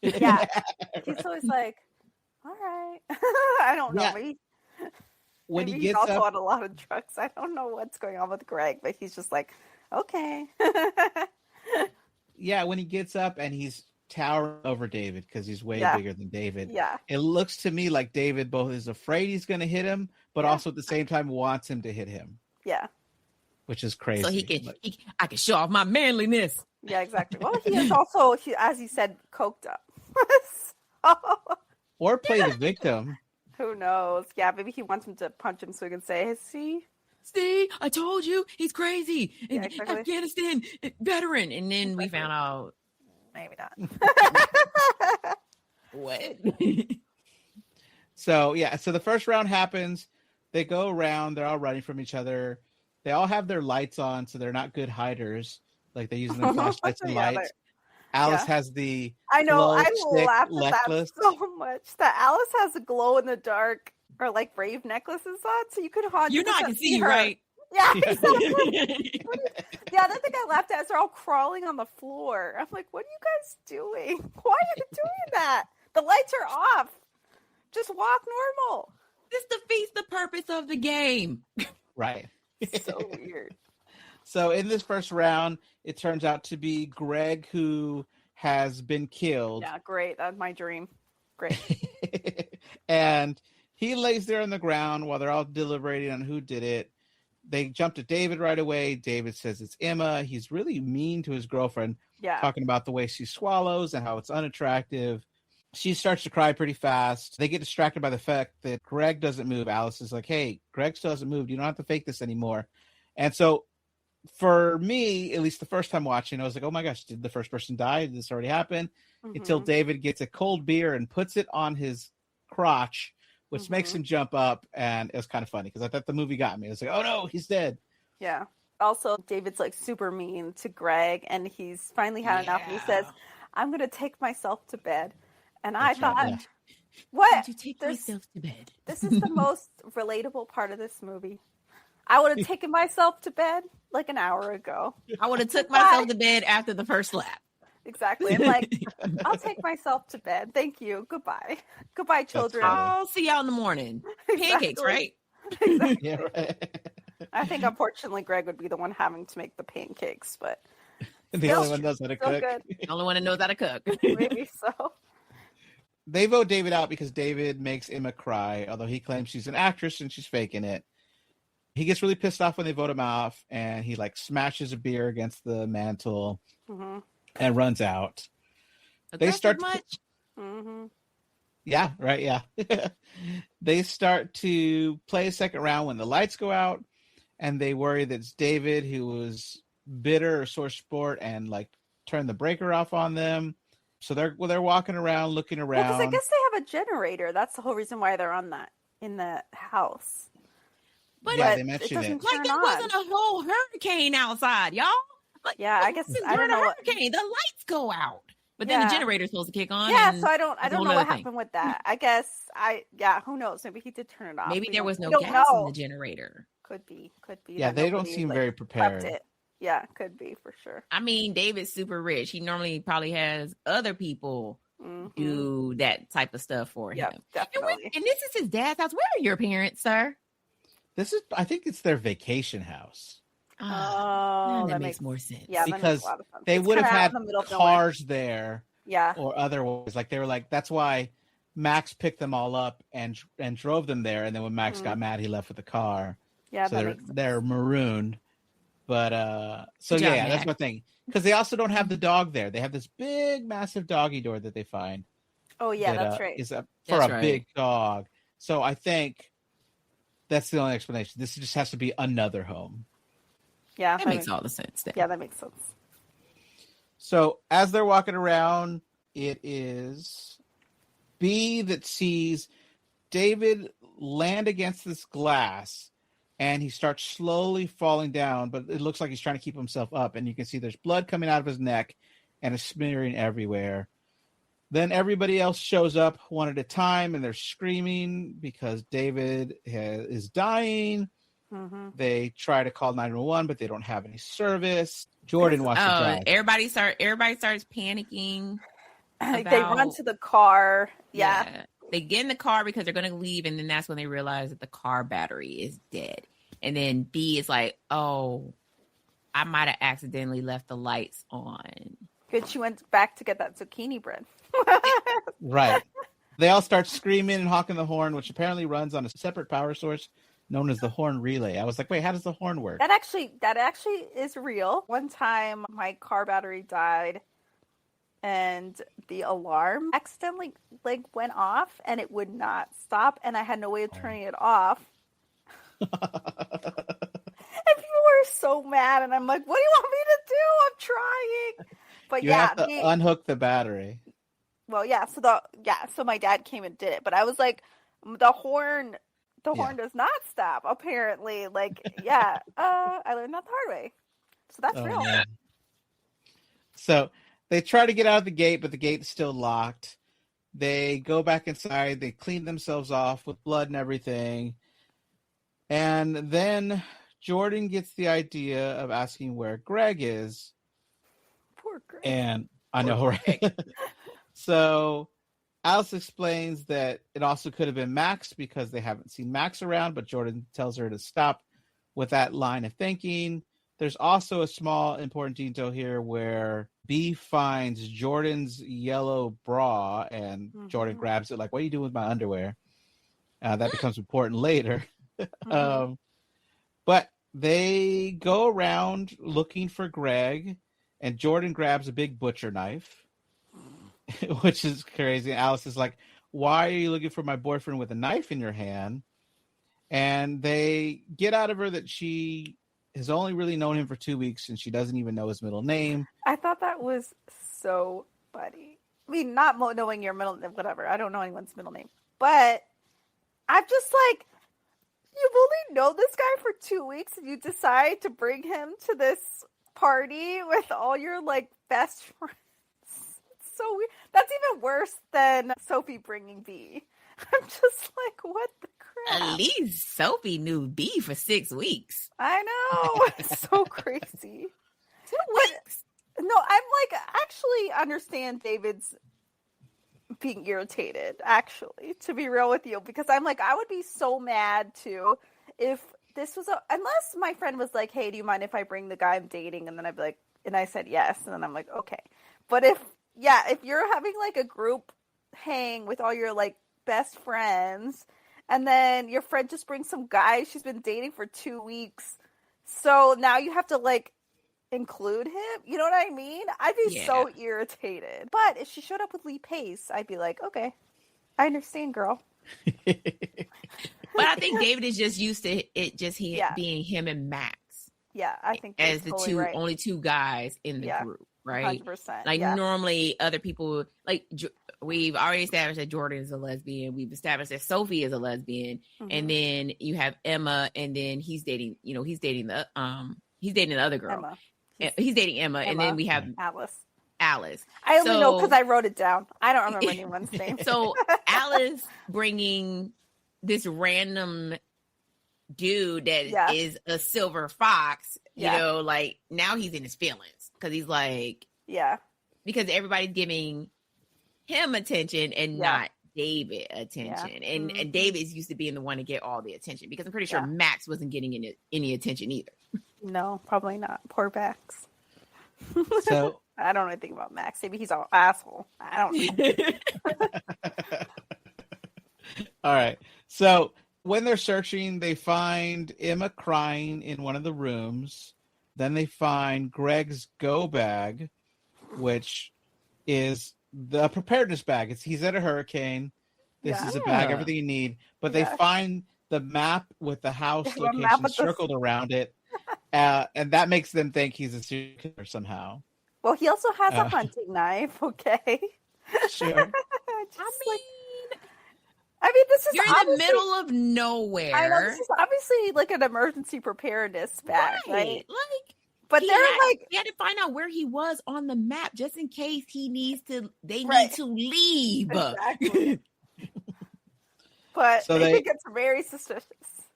Speaker 2: Yeah. He's always like, all right. I don't know. Maybe
Speaker 1: when he
Speaker 2: he's
Speaker 1: gets
Speaker 2: also
Speaker 1: up,
Speaker 2: on a lot of drugs. I don't know what's going on with Greg, but he's just like, okay.
Speaker 1: Yeah, when he gets up and he's towering over David because he's way bigger than David.
Speaker 2: Yeah.
Speaker 1: It looks to me like David both is afraid he's going to hit him, but also at the same time wants him to hit him.
Speaker 2: Yeah.
Speaker 1: Which is crazy.
Speaker 3: So I can show off my manliness.
Speaker 2: Yeah, exactly. Well, he is also, as he said, coked up.
Speaker 1: Or play the victim.
Speaker 2: Who knows? Yeah, maybe he wants him to punch him so he can say,
Speaker 3: See, I told you he's crazy.
Speaker 2: Yeah, exactly.
Speaker 3: Afghanistan veteran. And then we found out.
Speaker 2: Maybe not.
Speaker 3: What?
Speaker 1: So the first round happens. They go around. They're all running from each other. They all have their lights on, so they're not good hiders. Like they're using their flashlights and lights. Alice has the
Speaker 2: I know. I laughed at
Speaker 1: necklace.
Speaker 2: that so much. That Alice has a glow in the dark or like brave necklaces on, so you could haunt.
Speaker 3: You know I can see you, right?
Speaker 2: Yeah, exactly. The other thing I laughed at is they're all crawling on the floor. I'm like, what are you guys doing? Why are you doing that? The lights are off. Just walk normal.
Speaker 3: This defeats the purpose of the game.
Speaker 1: Right.
Speaker 2: So weird.
Speaker 1: So in this first round, it turns out to be Greg who has been killed.
Speaker 2: Yeah, great. That's my dream. Great.
Speaker 1: And he lays there on the ground while they're all deliberating on who did it. They jump to David right away. David says it's Emma. He's really mean to his girlfriend, talking about the way she swallows and how it's unattractive. She starts to cry pretty fast. They get distracted by the fact that Greg doesn't move. Alice is like, hey, Greg still hasn't moved. You don't have to fake this anymore. And so for me, at least the first time watching, I was like, oh my gosh, did the first person die? Did this already happen? Mm-hmm. Until David gets a cold beer and puts it on his crotch, which makes him jump up. And it was kind of funny because I thought the movie got me. I was like, oh no, he's dead.
Speaker 2: Yeah. Also, David's like super mean to Greg and he's finally had enough. And he says, I'm going to take myself to bed. And that's I thought, what?
Speaker 3: Did you take myself to bed?
Speaker 2: This is the most relatable part of this movie. I would have taken myself to bed like an hour ago.
Speaker 3: I would have took myself to bed after the first slap.
Speaker 2: Exactly. I'm like, I'll take myself to bed. Thank you. Goodbye. Goodbye, children.
Speaker 3: I'll see y'all in the morning. Pancakes, right?
Speaker 2: Exactly.
Speaker 1: Yeah, right.
Speaker 2: I think, unfortunately, Greg would be the one having to make the pancakes, but
Speaker 1: the only one knows how to cook.
Speaker 2: Good.
Speaker 3: The only one that knows how to cook.
Speaker 2: Maybe so.
Speaker 1: They vote David out because David makes Emma cry, although he claims she's an actress and she's faking it. He gets really pissed off when they vote him off, and he like smashes a beer against the mantle and runs out. They start
Speaker 3: much.
Speaker 1: Yeah, right. Yeah. They start to play a second round when the lights go out, and they worry that it's David who was bitter or sore sport and like turned the breaker off on them. So they're walking around, looking around.
Speaker 2: Because I guess they have a generator. That's the whole reason why they're on in the house.
Speaker 3: But
Speaker 1: they mentioned it.
Speaker 3: Like there wasn't a whole hurricane outside, y'all. Like,
Speaker 2: I guess I don't know.
Speaker 3: Hurricane, the lights go out. But then the generator's supposed to kick on.
Speaker 2: Yeah, so I don't know what happened with that. I guess who knows? Maybe he did turn it off.
Speaker 3: Maybe there was no gas in the generator.
Speaker 2: Could be.
Speaker 1: Yeah, they don't seem very prepared.
Speaker 2: Yeah, could be for sure.
Speaker 3: I mean, David's super rich. He normally probably has other people do that type of stuff for him.
Speaker 2: Definitely.
Speaker 3: And this is his dad's house. Where are your parents, sir?
Speaker 1: I think it's their vacation house.
Speaker 3: That makes more sense.
Speaker 2: Yeah,
Speaker 1: because they would have had cars there.
Speaker 2: Yeah.
Speaker 1: Or otherwise. Like they were like, that's why Max picked them all up and drove them there. And then when Max got mad, he left with the car.
Speaker 2: Yeah.
Speaker 1: So they're marooned. But that's my thing. Because they also don't have the dog there. They have this big, massive doggy door that they find.
Speaker 2: Oh yeah, that's right.
Speaker 1: Is for a big dog. So I think that's the only explanation. This just has to be another home.
Speaker 2: Yeah,
Speaker 3: that makes all the sense. Then.
Speaker 2: Yeah, that makes sense.
Speaker 1: So as they're walking around, it is B that sees David land against this glass. And he starts slowly falling down, but it looks like he's trying to keep himself up. And you can see there's blood coming out of his neck and it's smearing everywhere. Then everybody else shows up one at a time and they're screaming because David is dying. Mm-hmm. They try to call 911, but they don't have any service. Jordan wants to drive.
Speaker 3: Everybody starts panicking.
Speaker 2: They run to the car. Yeah.
Speaker 3: They get in the car because they're going to leave, and then that's when they realize that the car battery is dead. And then B is like, oh, I might have accidentally left the lights on.
Speaker 2: Good, she went back to get that zucchini bread.
Speaker 1: Right. They all start screaming and honking the horn, which apparently runs on a separate power source known as the horn relay. I was like, wait, how does the horn work?
Speaker 2: That actually is real. One time my car battery died. And the alarm accidentally went off and it would not stop. And I had no way of turning it off. And people were so mad. And I'm like, what do you want me to do? I'm trying. But
Speaker 1: you have to unhook the battery.
Speaker 2: Well, yeah. So my dad came and did it. But I was like, the horn does not stop, apparently. I learned that the hard way. So that's real. Man.
Speaker 1: So they try to get out of the gate, but the gate's still locked. They go back inside. They clean themselves off with blood and everything. And then Jordan gets the idea of asking where Greg is.
Speaker 2: Poor Greg.
Speaker 1: And I know, right? So Alice explains that it also could have been Max because they haven't seen Max around, but Jordan tells her to stop with that line of thinking. There's also a small important detail here where B finds Jordan's yellow bra and Jordan grabs it like, what are you doing with my underwear? That becomes important later. But they go around looking for Greg and Jordan grabs a big butcher knife, which is crazy. Alice is like, why are you looking for my boyfriend with a knife in your hand? And they get out of her that she has only really known him for 2 weeks and she doesn't even know his middle name.
Speaker 2: I thought that was so funny. I mean, not knowing your middle name, whatever. I don't know anyone's middle name. But I'm just like, you've only known this guy for 2 weeks and you decide to bring him to this party with all your best friends. It's so weird. That's even worse than Sophie bringing B. I'm just like, what the crap?
Speaker 3: At least Sophie knew B for 6 weeks.
Speaker 2: I know. It's so crazy.
Speaker 3: 2 weeks.
Speaker 2: No, I'm actually understand David's being irritated, actually, to be real with you, because I'm like, I would be so mad too if this was unless my friend was like, hey, do you mind if I bring the guy I'm dating? And then I'd be like, and I said yes. And then I'm like, okay. But if you're having a group hang with all your best friends, and then your friend just brings some guy she's been dating for 2 weeks, so now you have to include him, you know what I mean? I'd be so irritated. But if she showed up with Lee Pace, I'd be like, okay, I understand, girl.
Speaker 3: But I think David is just used to it just being him and Max.
Speaker 2: Yeah, I think
Speaker 3: as the only two guys in the group, right?
Speaker 2: 100%.
Speaker 3: Normally other people, we've already established that Jordan is a lesbian. We've established that Sophie is a lesbian. And then you have Emma, and then he's dating the other girl.
Speaker 2: Emma.
Speaker 3: He's dating Emma. And then we have
Speaker 2: Alice.
Speaker 3: Alice.
Speaker 2: I only know because I wrote it down. I don't remember anyone's name.
Speaker 3: So Alice bringing this random dude that is a silver fox, you know, like now he's in his feelings because he's like, because everybody's giving him attention and not David attention. And David's used to being the one to get all the attention because I'm pretty sure Max wasn't getting any attention either.
Speaker 2: No, probably not. Poor Max.
Speaker 1: So
Speaker 2: I don't know anything about Max. Maybe he's an asshole. I don't know.
Speaker 1: All right. So when they're searching, they find Emma crying in one of the rooms. Then they find Greg's go bag, which is the preparedness bag. He's at a hurricane. This is a bag, everything you need. But they find the map with the house location circled around it. And that makes them think he's a serial killer somehow.
Speaker 2: Well, he also has a hunting knife, okay?
Speaker 1: Sure.
Speaker 2: I mean, this is
Speaker 3: you're in the middle of nowhere.
Speaker 2: I know, this is obviously like an emergency preparedness bag, right?
Speaker 3: Like,
Speaker 2: but
Speaker 3: he had to find out where he was on the map just in case they need to leave.
Speaker 2: Exactly. But so it gets very suspicious.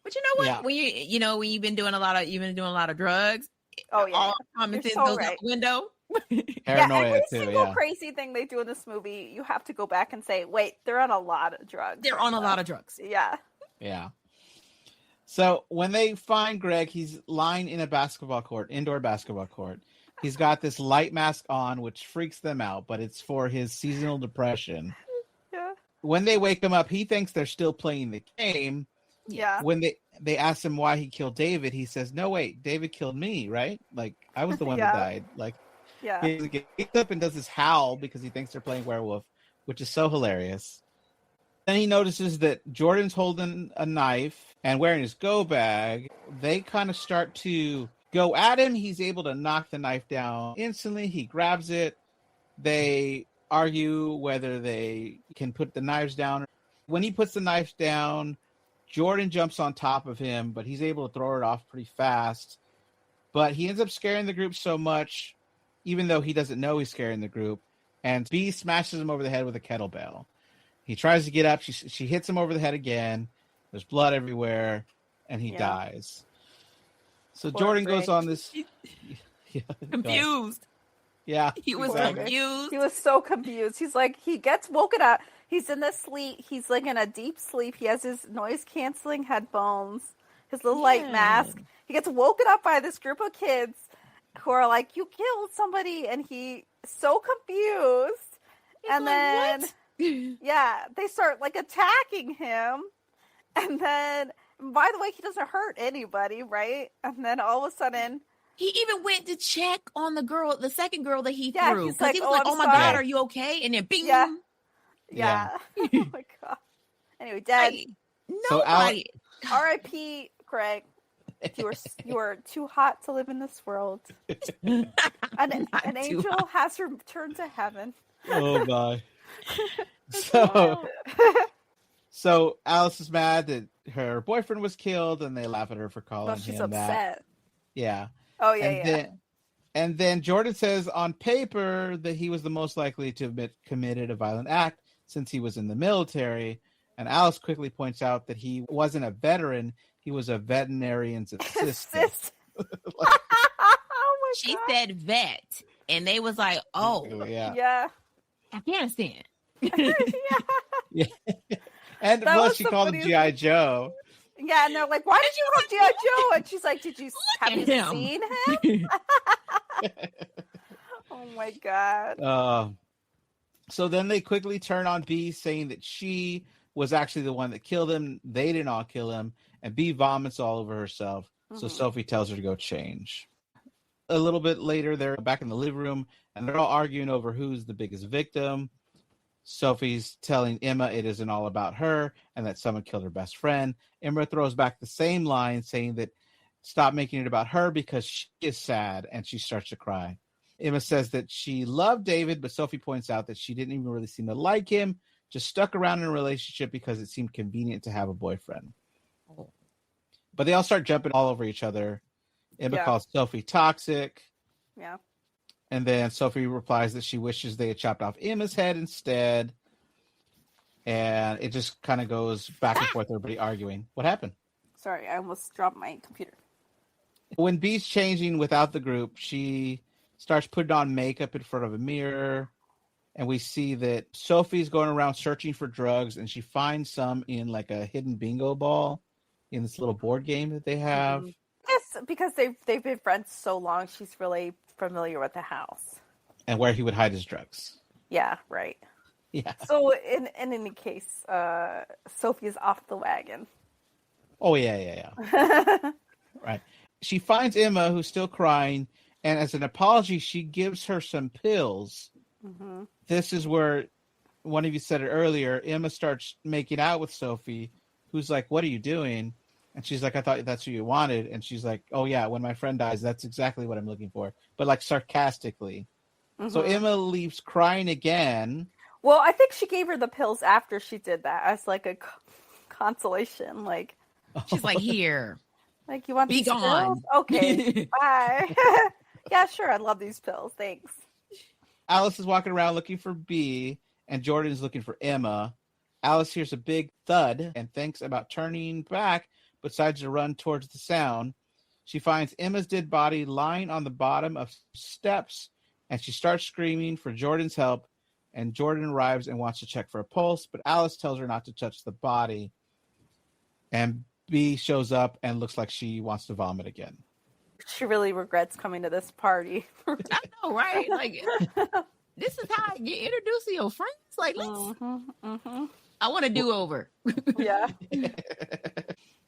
Speaker 3: But you know what? When you've been doing a lot of drugs, all common sense goes out the window.
Speaker 1: Paranoia
Speaker 2: every single crazy thing they do in this movie, you have to go back and say, wait, they're on a lot of drugs.
Speaker 3: They're on a lot of drugs.
Speaker 2: Yeah.
Speaker 1: Yeah. So when they find Greg, he's lying in a indoor basketball court. He's got this light mask on, which freaks them out, but it's for his seasonal depression.
Speaker 2: Yeah.
Speaker 1: When they wake him up, he thinks they're still playing the game.
Speaker 2: Yeah.
Speaker 1: When they ask him why he killed David, he says, "No, wait, David killed me, right? Like I was the one that died." Like, he gets up and does this howl because he thinks they're playing werewolf, which is so hilarious. Then he notices that Jordan's holding a knife and wearing his go bag. They kind of start to go at him. He's able to knock the knife down instantly. He grabs it. They argue whether they can put the knives down. When he puts the knife down, Jordan jumps on top of him, but he's able to throw it off pretty fast. But he ends up scaring the group so much, even though he doesn't know he's scaring the group, and B smashes him over the head with a kettlebell. He tries to get up. She hits him over the head again. There's blood everywhere, and he dies. So Jordan goes on this...
Speaker 3: confused.
Speaker 1: Yeah.
Speaker 3: He was confused.
Speaker 2: He was so confused. He's like, he gets woken up. He's in the sleep. He's like in a deep sleep. He has his noise-canceling headphones, his little light mask. He gets woken up by this group of kids who are like, you killed somebody. And he's so confused.
Speaker 3: He's
Speaker 2: and
Speaker 3: like,
Speaker 2: then,
Speaker 3: what?
Speaker 2: they start like attacking him. And then, by the way, he doesn't hurt anybody, right? And then all of a sudden...
Speaker 3: He even went to check on the second girl that he threw. Because
Speaker 2: like,
Speaker 3: he was like, oh my God, are you okay? And then bing.
Speaker 2: Yeah. Oh my God. Anyway, dead.
Speaker 3: Nobody.
Speaker 2: R.I.P. Greg. You were too hot to live in this world. An angel has returned to heaven.
Speaker 1: Oh my. So Alice is mad that her boyfriend was killed, and they laugh at her for calling him
Speaker 2: upset.
Speaker 1: that. Yeah.
Speaker 2: Oh yeah.
Speaker 1: And then Jordan says on paper that he was the most likely to have committed a violent act since he was in the military. And Alice quickly points out that he wasn't a veteran; he was a veterinarian's assistant.
Speaker 3: She said vet, and they was like, "Oh,
Speaker 2: yeah,
Speaker 3: Afghanistan."
Speaker 1: Yeah. And plus, she called him G.I. Joe.
Speaker 2: Yeah, and they're like, "Why did you call G.I. Joe?" And she's like, have you seen him?" Oh my God.
Speaker 1: So then they quickly turn on B, saying that she was actually the one that killed him. They did not kill him. And B vomits all over herself. So Sophie tells her to go change. A little bit later, they're back in the living room, and they're all arguing over who's the biggest victim. Sophie's telling Emma it isn't all about her and that someone killed her best friend. Emma throws back the same line, saying that stop making it about her because she is sad, and she starts to cry. Emma says that she loved David, but Sophie points out that she didn't even really seem to like him, just stuck around in a relationship because it seemed convenient to have a boyfriend. But they all start jumping all over each other. Emma calls Sophie toxic.
Speaker 2: Yeah.
Speaker 1: And then Sophie replies that she wishes they had chopped off Emma's head instead. And it just kind of goes back and forth, everybody arguing. What happened?
Speaker 2: Sorry, I almost dropped my computer.
Speaker 1: When Bee's changing without the group, she starts putting on makeup in front of a mirror. And we see that Sophie's going around searching for drugs, and she finds some in like a hidden bingo ball in this little board game that they have.
Speaker 2: Yes, because they've been friends so long, she's really familiar with the house.
Speaker 1: And where he would hide his drugs.
Speaker 2: Yeah, right.
Speaker 1: Yeah.
Speaker 2: So in any case, Sophie is off the wagon.
Speaker 1: Oh, yeah. Right. She finds Emma, who's still crying, and as an apology, she gives her some pills.
Speaker 2: Mm-hmm.
Speaker 1: This is where one of you said it earlier. Emma starts making out with Sophie, who's like, "What are you doing?" And she's like, "I thought that's what you wanted." And she's like, "Oh, yeah, when my friend dies, that's exactly what I'm looking for." But like sarcastically. Mm-hmm. So Emma leaves crying again.
Speaker 2: Well, I think she gave her the pills after she did that as like a consolation. Like,
Speaker 3: she's like, "Here.
Speaker 2: Like, you want
Speaker 3: be
Speaker 2: these
Speaker 3: gone.
Speaker 2: Pills? Okay, bye." Yeah, sure. I love these pills. Thanks.
Speaker 1: Alice is walking around looking for Bee, and Jordan is looking for Emma. Alice hears a big thud and thinks about turning back, but decides to run towards the sound. She finds Emma's dead body lying on the bottom of steps, and she starts screaming for Jordan's help. And Jordan arrives and wants to check for a pulse, but Alice tells her not to touch the body. And Bee shows up and looks like she wants to vomit again.
Speaker 2: She really regrets coming to this party.
Speaker 3: I know, right? Like, this is how you introduce to your friends. Like, let's. I want a do-over.
Speaker 2: Yeah.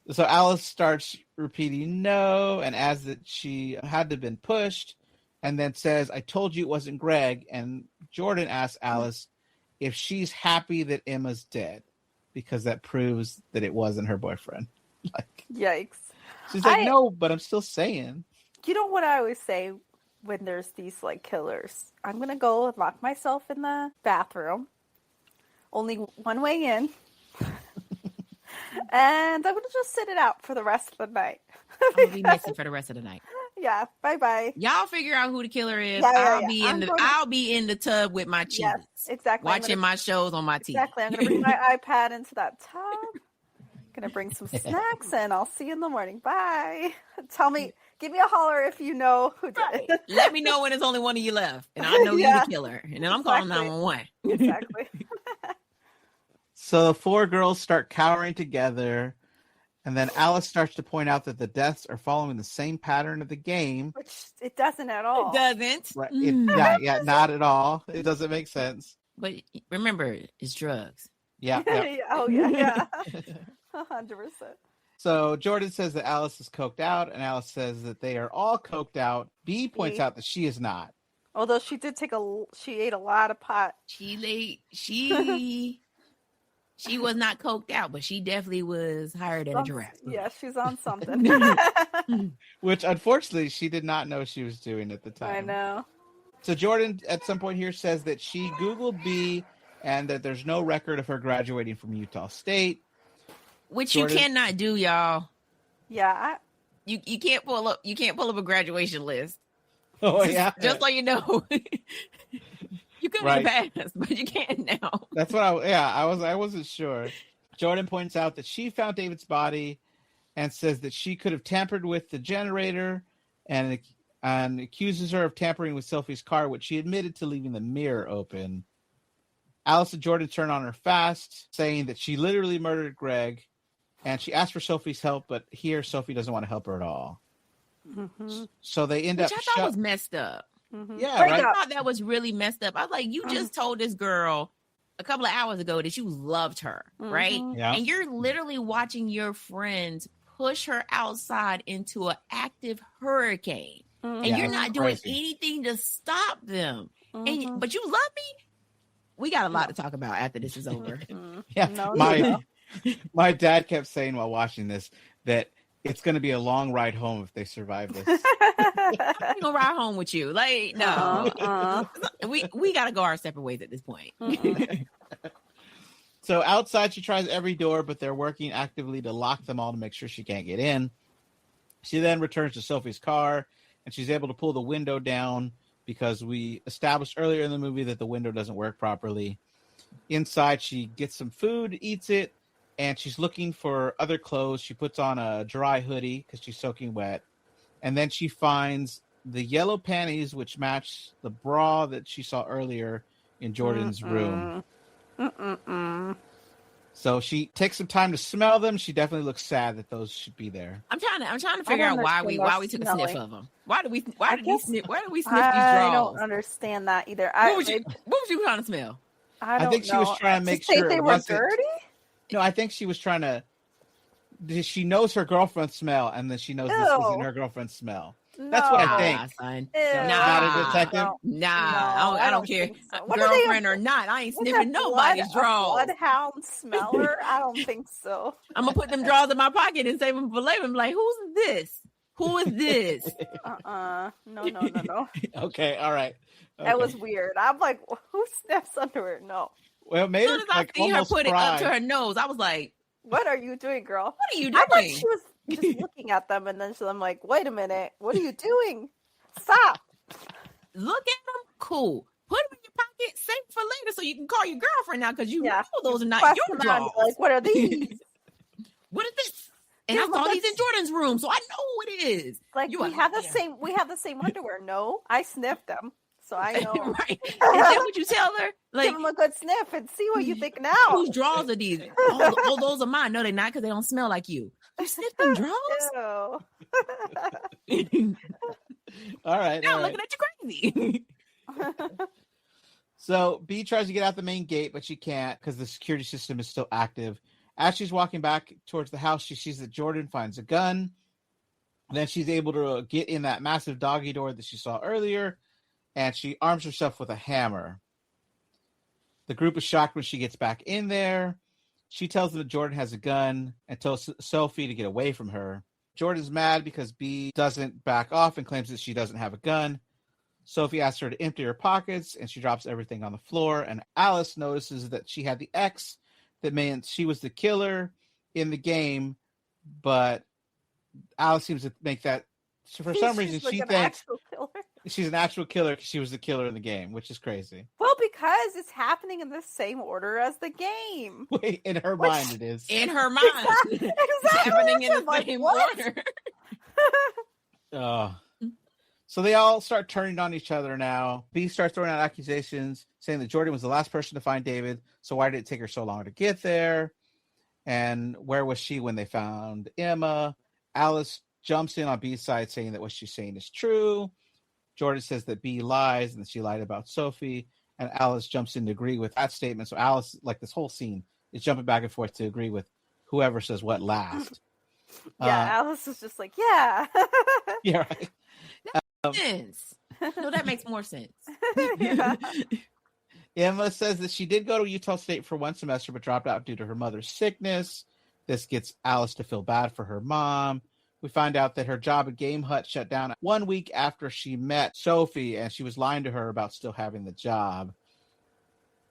Speaker 1: So Alice starts repeating no, and as that she had to have been pushed, and then says, "I told you it wasn't Greg." And Jordan asks Alice if she's happy that Emma's dead, because that proves that it wasn't her boyfriend. Like,
Speaker 2: yikes.
Speaker 1: She's like, "No, but I'm still saying."
Speaker 2: You know what I always say when there's these like killers? I'm going to go and lock myself in the bathroom. Only one way in. And I'm going to just sit it out for the rest of the night.
Speaker 3: I'm going to be missing for the rest of the night.
Speaker 2: Yeah, bye-bye.
Speaker 3: Y'all figure out who the killer is.
Speaker 2: Yeah.
Speaker 3: I'll be in the tub with my cheese.
Speaker 2: Yes, exactly.
Speaker 3: Watching my shows on my TV.
Speaker 2: Exactly. I'm going to bring my iPad into that tub. Gonna bring some snacks, and I'll see you in the morning. Bye. Give me a holler if you know who did it.
Speaker 3: Let me know when there's only one of you left, and I know you're the killer, and then I'm calling 911.
Speaker 2: Exactly.
Speaker 1: So the four girls start cowering together, and then Alice starts to point out that the deaths are following the same pattern of the game.
Speaker 2: Which it doesn't at all.
Speaker 3: It doesn't.
Speaker 1: Right. Yeah, not at all. It doesn't make sense.
Speaker 3: But remember, it's drugs.
Speaker 1: Yeah.
Speaker 2: Oh, yeah. 100%.
Speaker 1: So Jordan says that Alice is coked out, and Alice says that they are all coked out. Bee points out that she is not.
Speaker 2: Although she ate a lot of pot.
Speaker 3: She was not coked out, but she definitely was hired at a giraffe.
Speaker 2: Yeah, she's on something.
Speaker 1: Which, unfortunately, she did not know she was doing at the time.
Speaker 2: I know.
Speaker 1: So Jordan, at some point here, says that she Googled Bee and that there's no record of her graduating from Utah State.
Speaker 3: Which Jordan, you cannot do, y'all.
Speaker 2: Yeah.
Speaker 3: You can't pull up a graduation list.
Speaker 1: Oh, yeah.
Speaker 3: Just so you know. You couldn't pass, but you can now.
Speaker 1: That's what I wasn't sure. Jordan points out that she found David's body and says that she could have tampered with the generator and accuses her of tampering with Sophie's car, which she admitted to leaving the mirror open. Alice and Jordan turn on her fast, saying that she literally murdered Greg, and she asked for Sophie's help, but here Sophie doesn't want to help her at all. Mm-hmm. So they end up...
Speaker 3: Which I thought was messed up.
Speaker 1: Mm-hmm. Yeah, right?
Speaker 3: I thought that was really messed up. I was like, you just told this girl a couple of hours ago that you loved her, right?
Speaker 1: Yeah.
Speaker 3: And you're literally watching your friends push her outside into an active hurricane. Mm-hmm. And you're not doing anything to stop them. Mm-hmm. But you love me? We got a lot to talk about after this is over.
Speaker 1: Yeah, my dad kept saying while watching this that it's going to be a long ride home if they survive this.
Speaker 3: I'm gonna ride home with you. Like, no, we got to go our separate ways at this point.
Speaker 1: So outside, she tries every door, but they're working actively to lock them all to make sure she can't get in. She then returns to Sophie's car, and she's able to pull the window down because we established earlier in the movie that the window doesn't work properly. Inside, she gets some food, eats it, and she's looking for other clothes. She puts on a dry hoodie because she's soaking wet. And then she finds the yellow panties, which match the bra that she saw earlier in Jordan's room. So she takes some time to smell them. She definitely looks sad that those should be there.
Speaker 3: I'm trying to figure out why we took a sniff of them. Why did we sniff these drawers?
Speaker 2: I don't understand that either.
Speaker 3: What was you trying to smell?
Speaker 1: I think she was trying to make sure
Speaker 2: they were dirty.
Speaker 1: No, I think she was trying to. She knows her girlfriend's smell, and then she knows this isn't her girlfriend's smell. That's what I think.
Speaker 3: Not a detective. I don't care. So. Girlfriend or not, I ain't sniffing nobody's drawers.
Speaker 2: Bloodhound smeller? I don't think so.
Speaker 3: I'm gonna put them drawers in my pocket and save them for later. I'm like, who's this? Who is this?
Speaker 2: No.
Speaker 1: Okay, all right. Okay.
Speaker 2: That was weird. I'm like, who sniffs underwear? No.
Speaker 1: Well, maybe
Speaker 3: as soon as I see her put it up to her nose, I was like,
Speaker 2: "What are you doing, girl?
Speaker 3: What are you doing?"
Speaker 2: I thought she was just looking at them, and then I'm like, "Wait a minute, what are you doing? Stop!
Speaker 3: Look at them. Cool. Put them in your pocket, save for later, so you can call your girlfriend now because you know those are not your drawers.
Speaker 2: Like, what are these?
Speaker 3: What is this? And I saw these in Jordan's room, so I know what it is.
Speaker 2: Like we have the same. We have the same underwear. No, I sniffed them. So I know.
Speaker 3: Right. Is that what you tell her? Like,
Speaker 2: give them a good sniff and see what you think now.
Speaker 3: Whose drawers are these? Oh, those are mine. No, they're not because they don't smell like you. You sniff them drawers?
Speaker 1: All right.
Speaker 3: Now looking at you crazy.
Speaker 1: So B tries to get out the main gate, but she can't because the security system is still active. As she's walking back towards the house, she sees that Jordan finds a gun. Then she's able to get in that massive doggy door that she saw earlier. And she arms herself with a hammer. The group is shocked when she gets back in there. She tells them that Jordan has a gun and tells Sophie to get away from her. Jordan's mad because B doesn't back off and claims that she doesn't have a gun. Sophie asks her to empty her pockets, and she drops everything on the floor. And Alice notices that she had the X that meant she was the killer in the game, but Alice seems to make that. So for some reason, she thinks she's an actual killer because she was the killer in the game, which is crazy.
Speaker 2: Well, because it's happening in the same order as the game.
Speaker 1: Wait, in her mind, it is.
Speaker 3: In her mind.
Speaker 2: Exactly.
Speaker 3: It's happening in the same order.
Speaker 1: So they all start turning on each other now. B starts throwing out accusations, saying that Jordan was the last person to find David, so why did it take her so long to get there? And where was she when they found Emma? Alice jumps in on B's side, saying that what she's saying is true. Jordan says that B lies and that she lied about Sophie, and Alice jumps in to agree with that statement. So Alice, like this whole scene, is jumping back and forth to agree with whoever says what last.
Speaker 2: Alice is just like, yeah.
Speaker 1: Yeah, right.
Speaker 3: Sense. No, that makes more sense.
Speaker 2: Yeah.
Speaker 1: Emma says that she did go to Utah State for one semester, but dropped out due to her mother's sickness. This gets Alice to feel bad for her mom. We find out that her job at Game Hut shut down 1 week after she met Sophie, and she was lying to her about still having the job.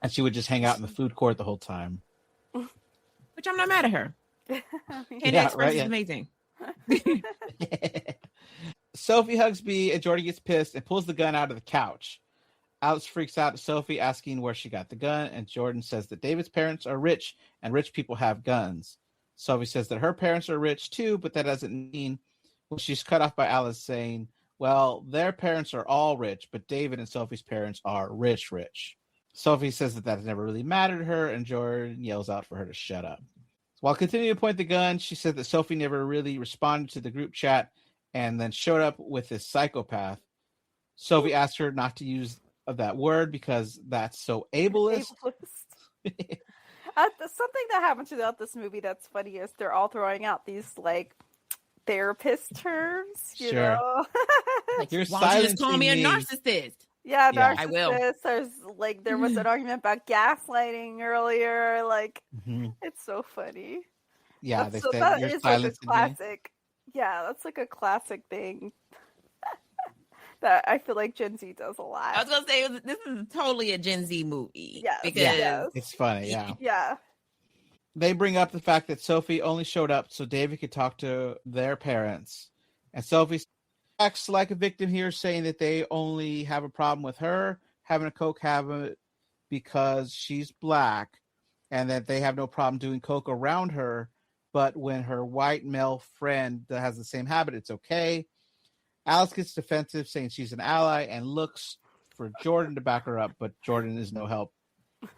Speaker 1: And she would just hang out in the food court the whole time.
Speaker 3: Which I'm not mad at her. Candy Express is amazing.
Speaker 1: Sophie hugs B, and Jordan gets pissed and pulls the gun out of the couch. Alice freaks out at Sophie, asking where she got the gun, and Jordan says that David's parents are rich, and rich people have guns. Sophie says that her parents are rich too, but that doesn't mean. Well, she's cut off by Alice saying, well, their parents are all rich, but David and Sophie's parents are rich. Sophie says that has never really mattered to her, and Jordan yells out for her to shut up. While continuing to point the gun, she said that Sophie never really responded to the group chat and then showed up with this psychopath. Sophie asked her not to use that word because that's so ableist.
Speaker 2: Something that happened throughout this movie that's funny is they're all throwing out these like therapist terms, you know?
Speaker 3: Like, you're why don't you just call me a narcissist?
Speaker 2: Yeah, narcissist. I will. There was an argument about gaslighting earlier. Like, it's so funny.
Speaker 1: Yeah,
Speaker 2: they said that is like a classic. Yeah, that's like a classic thing that I feel like Gen Z does a lot.
Speaker 3: I was gonna say this is totally a Gen Z movie.
Speaker 2: Yeah,
Speaker 3: because
Speaker 1: it's funny. Yeah,
Speaker 2: yeah.
Speaker 1: They bring up the fact that Sophie only showed up so David could talk to their parents, and Sophie, acts like a victim here, saying that they only have a problem with her having a coke habit because she's black, and that they have no problem doing coke around her. But when her white male friend that has the same habit, it's okay. Alice gets defensive, saying she's an ally, and looks for Jordan to back her up, but Jordan is no help.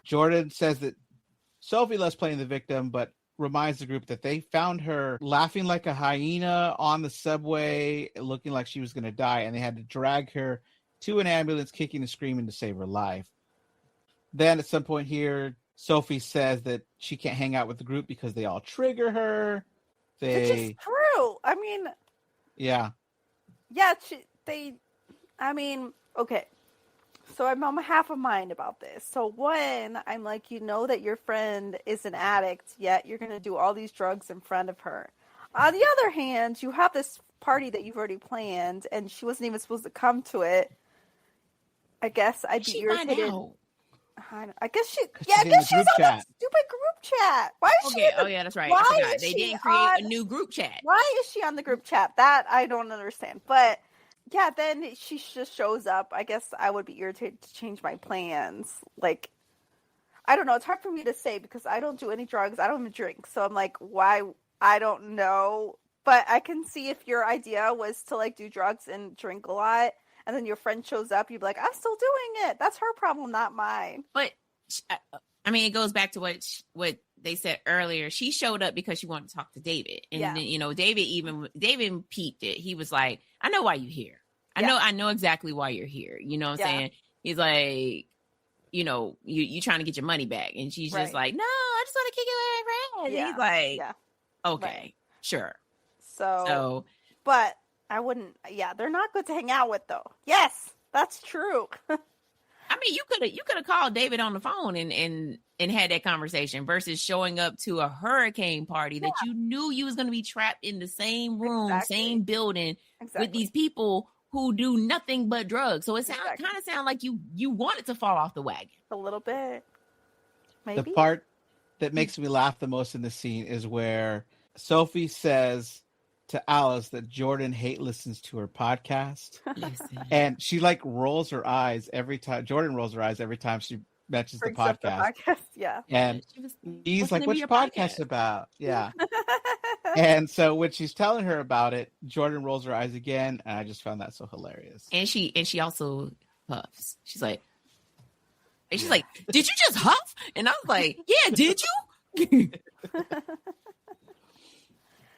Speaker 1: Jordan says that Sophie loves playing the victim, but reminds the group that they found her laughing like a hyena on the subway, looking like she was going to die, and they had to drag her to an ambulance, kicking and screaming to save her life. Then at some point here, Sophie says that she can't hang out with the group because they all trigger her.
Speaker 2: Which is true. I mean...
Speaker 1: Yeah.
Speaker 2: Yeah, okay. So I'm on half a mind about this. So one, I'm like, you know that your friend is an addict, yet you're going to do all these drugs in front of her. On the other hand, you have this party that you've already planned, and she wasn't even supposed to come to it. I guess I'd be irritated. I guess she's on that stupid group chat. Why is she?
Speaker 3: Oh yeah, that's right. I forgot. They didn't create a new group chat.
Speaker 2: Why is she on the group chat? That I don't understand. But yeah, then she just shows up. I guess I would be irritated to change my plans. Like, I don't know. It's hard for me to say because I don't do any drugs. I don't even drink. So I'm like, why? I don't know. But I can see if your idea was to like do drugs and drink a lot, and then your friend shows up, you'd be like, I'm still doing it. That's her problem, not mine.
Speaker 3: But, I mean, it goes back to what they said earlier. She showed up because she wanted to talk to David. And, then, you know, David peeped it. He was like, I know why you're here. I know exactly why you're here. You know what I'm saying? He's like, you know, you trying to get your money back. And she's just like, no, I just want to kick it with my friend. And he's like, okay, sure. So,
Speaker 2: but I wouldn't. Yeah, they're not good to hang out with, though. Yes, that's true.
Speaker 3: I mean, you could have called David on the phone and had that conversation versus showing up to a hurricane party that you knew you was going to be trapped in the same room, same building with these people who do nothing but drugs. So it kind of sound like you wanted to fall off the wagon
Speaker 2: a little bit. Maybe
Speaker 1: the part that makes me laugh the most in the scene is where Sophie says to Alice that Jordan listens to her podcast. And she like rolls her eyes every time. Jordan rolls her eyes every time she mentions the podcast.
Speaker 2: Yeah.
Speaker 1: And he's like, what's your podcast about? Yeah. And so when she's telling her about it, Jordan rolls her eyes again. And I just found that so hilarious.
Speaker 3: And she also huffs. She's like, did you just huff? And I was like, yeah, did you?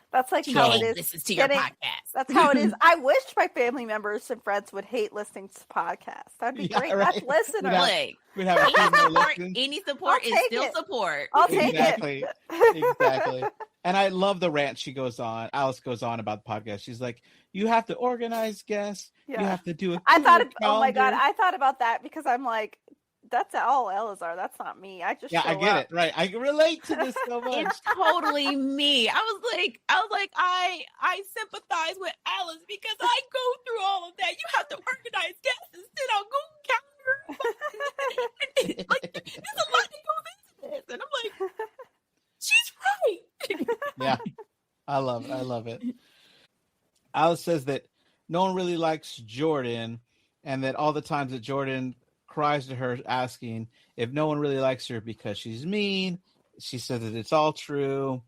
Speaker 2: That's like how it is.
Speaker 3: Listens to your podcast.
Speaker 2: That's how it is. I wish my family members and friends would hate listening to podcasts. That'd be great. Right. That's listeners.
Speaker 1: We'd have
Speaker 3: any support is still support.
Speaker 2: I'll take
Speaker 1: it. Exactly. And I love the rant she goes on. Alice goes on about the podcast. She's like, you have to organize guests. Yeah. You have to do it.
Speaker 2: Oh my God. I thought about that because I'm like, that's all Elazar. That's not me. I just
Speaker 1: I get it. Right. I relate to this so much.
Speaker 3: It's totally me. I was like, I sympathize with Alice because I go through all of that. You have to organize guests and sit on Google Calendar. Like, there's a lot that goes into this, and I'm like, she's right.
Speaker 1: Yeah, I love it. Alice says that no one really likes Jordan, and that all the times that Jordan cries to her asking if no one really likes her because she's mean. She says that it's all true.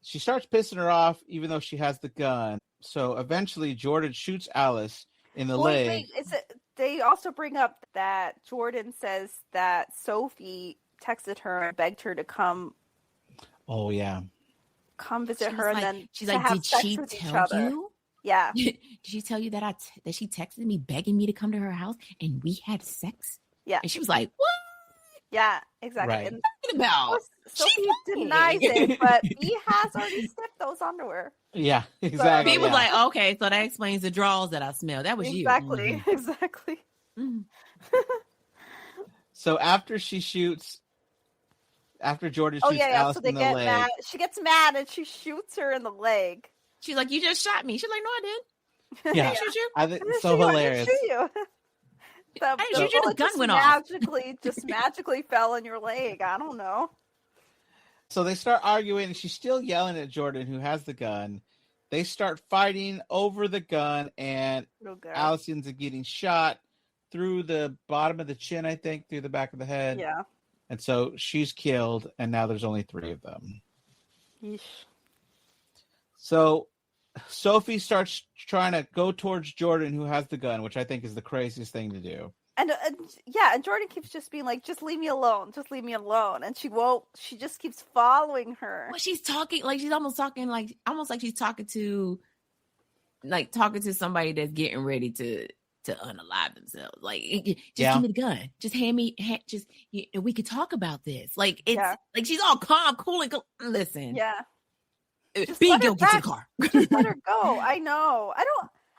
Speaker 1: She starts pissing her off even though she has the gun. So eventually Jordan shoots Alice in the leg.
Speaker 2: They also bring up that Jordan says that Sophie texted her and begged her to come.
Speaker 1: Oh, yeah.
Speaker 2: Come visit her, and then
Speaker 3: she's like, did she tell you?
Speaker 2: Yeah.
Speaker 3: Did she tell you that that she texted me begging me to come to her house and we had sex?
Speaker 2: Yeah.
Speaker 3: And she was like, what?
Speaker 2: Yeah, exactly.
Speaker 1: Right.
Speaker 2: And
Speaker 3: about?
Speaker 2: Sophie denies it, but he has already sniffed those underwear.
Speaker 1: Yeah, exactly.
Speaker 3: He was like, okay, so that explains the draws that I smell. That was
Speaker 2: exactly,
Speaker 3: you.
Speaker 2: Exactly.
Speaker 3: Mm-hmm.
Speaker 1: So after Jordan shoots Alice in the leg.
Speaker 2: Mad. She gets mad and she shoots her in the leg.
Speaker 3: She's like, you just shot me. She's like, no, I did.
Speaker 1: Yeah, I think it's so hilarious.
Speaker 2: The gun went off. Magically fell in your leg. I don't know.
Speaker 1: So they start arguing, and she's still yelling at Jordan, who has the gun. They start fighting over the gun, and Allison's getting shot through the bottom of the chin, I think, through the back of the head.
Speaker 2: Yeah.
Speaker 1: And so she's killed, and now there's only 3 of them.
Speaker 2: Yeesh.
Speaker 1: So Sophie starts trying to go towards Jordan, who has the gun, which I think is the craziest thing to do.
Speaker 2: And Jordan keeps just being like, just leave me alone. Just leave me alone. And she won't. She just keeps following her.
Speaker 3: Well, she's talking like she's almost like she's talking to somebody that's getting ready to unalive themselves. Like, just give me the gun. Just hand me, and we could talk about this. Like, it's like she's all calm, cool, and listen.
Speaker 2: Yeah.
Speaker 3: B, go get to the car.
Speaker 2: Just let her go. I know.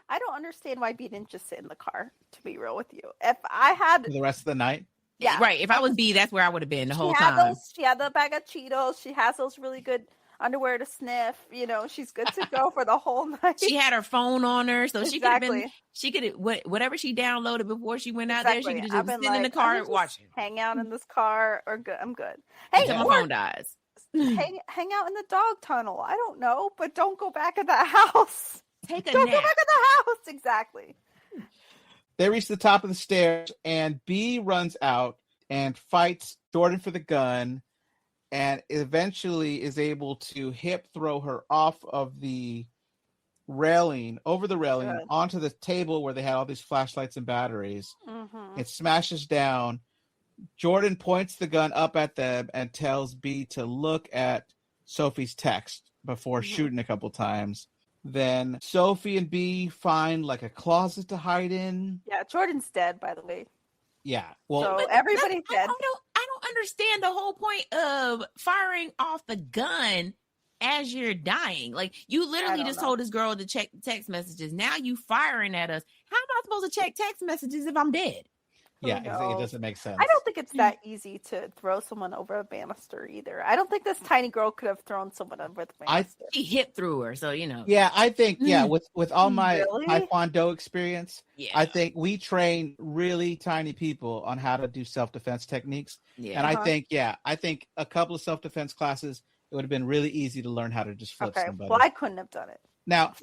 Speaker 2: I don't understand why B didn't just sit in the car, to be real with you. If I had...
Speaker 1: For the rest of the night?
Speaker 3: Yeah. Right. If I was B, that's where I would have been the whole time.
Speaker 2: She had the bag of Cheetos. She has those really good underwear to sniff. You know, she's good to go for the whole night.
Speaker 3: She had her phone on her, so she could have whatever she downloaded before she went out there, she could have just sit in the car and watch it.
Speaker 2: Hang out in this car, or good. I'm good. Hey,
Speaker 3: until my phone dies.
Speaker 2: hang out in the dog tunnel. I don't know, but don't go back in that house.
Speaker 3: Don't
Speaker 2: go back in the house. Exactly.
Speaker 1: They reach the top of the stairs, and B runs out and fights Jordan for the gun, and eventually is able to hip throw her off of the railing, over the railing, onto the table where they had all these flashlights and batteries. Mm-hmm. It smashes down. Jordan points the gun up at them and tells B to look at Sophie's text before shooting a couple times. Then Sophie and B find like a closet to hide in.
Speaker 2: Yeah, Jordan's dead, by the way.
Speaker 1: Yeah, well,
Speaker 2: so everybody's dead.
Speaker 3: I don't understand the whole point of firing off the gun as you're dying. Like, you literally just told this girl to check text messages. Now you firing at us. How am I supposed to check text messages if I'm dead?
Speaker 1: Yeah, it doesn't make sense.
Speaker 2: I don't think it's that easy to throw someone over a banister either. I don't think this tiny girl could have thrown someone over the banister.
Speaker 3: She hit through her, so you know.
Speaker 1: Yeah, I think with all my Taekwondo experience, I think we train really tiny people on how to do self-defense techniques. Yeah. And I think a couple of self-defense classes, it would have been really easy to learn how to just flip somebody.
Speaker 2: Well, I couldn't have done it.
Speaker 1: Now,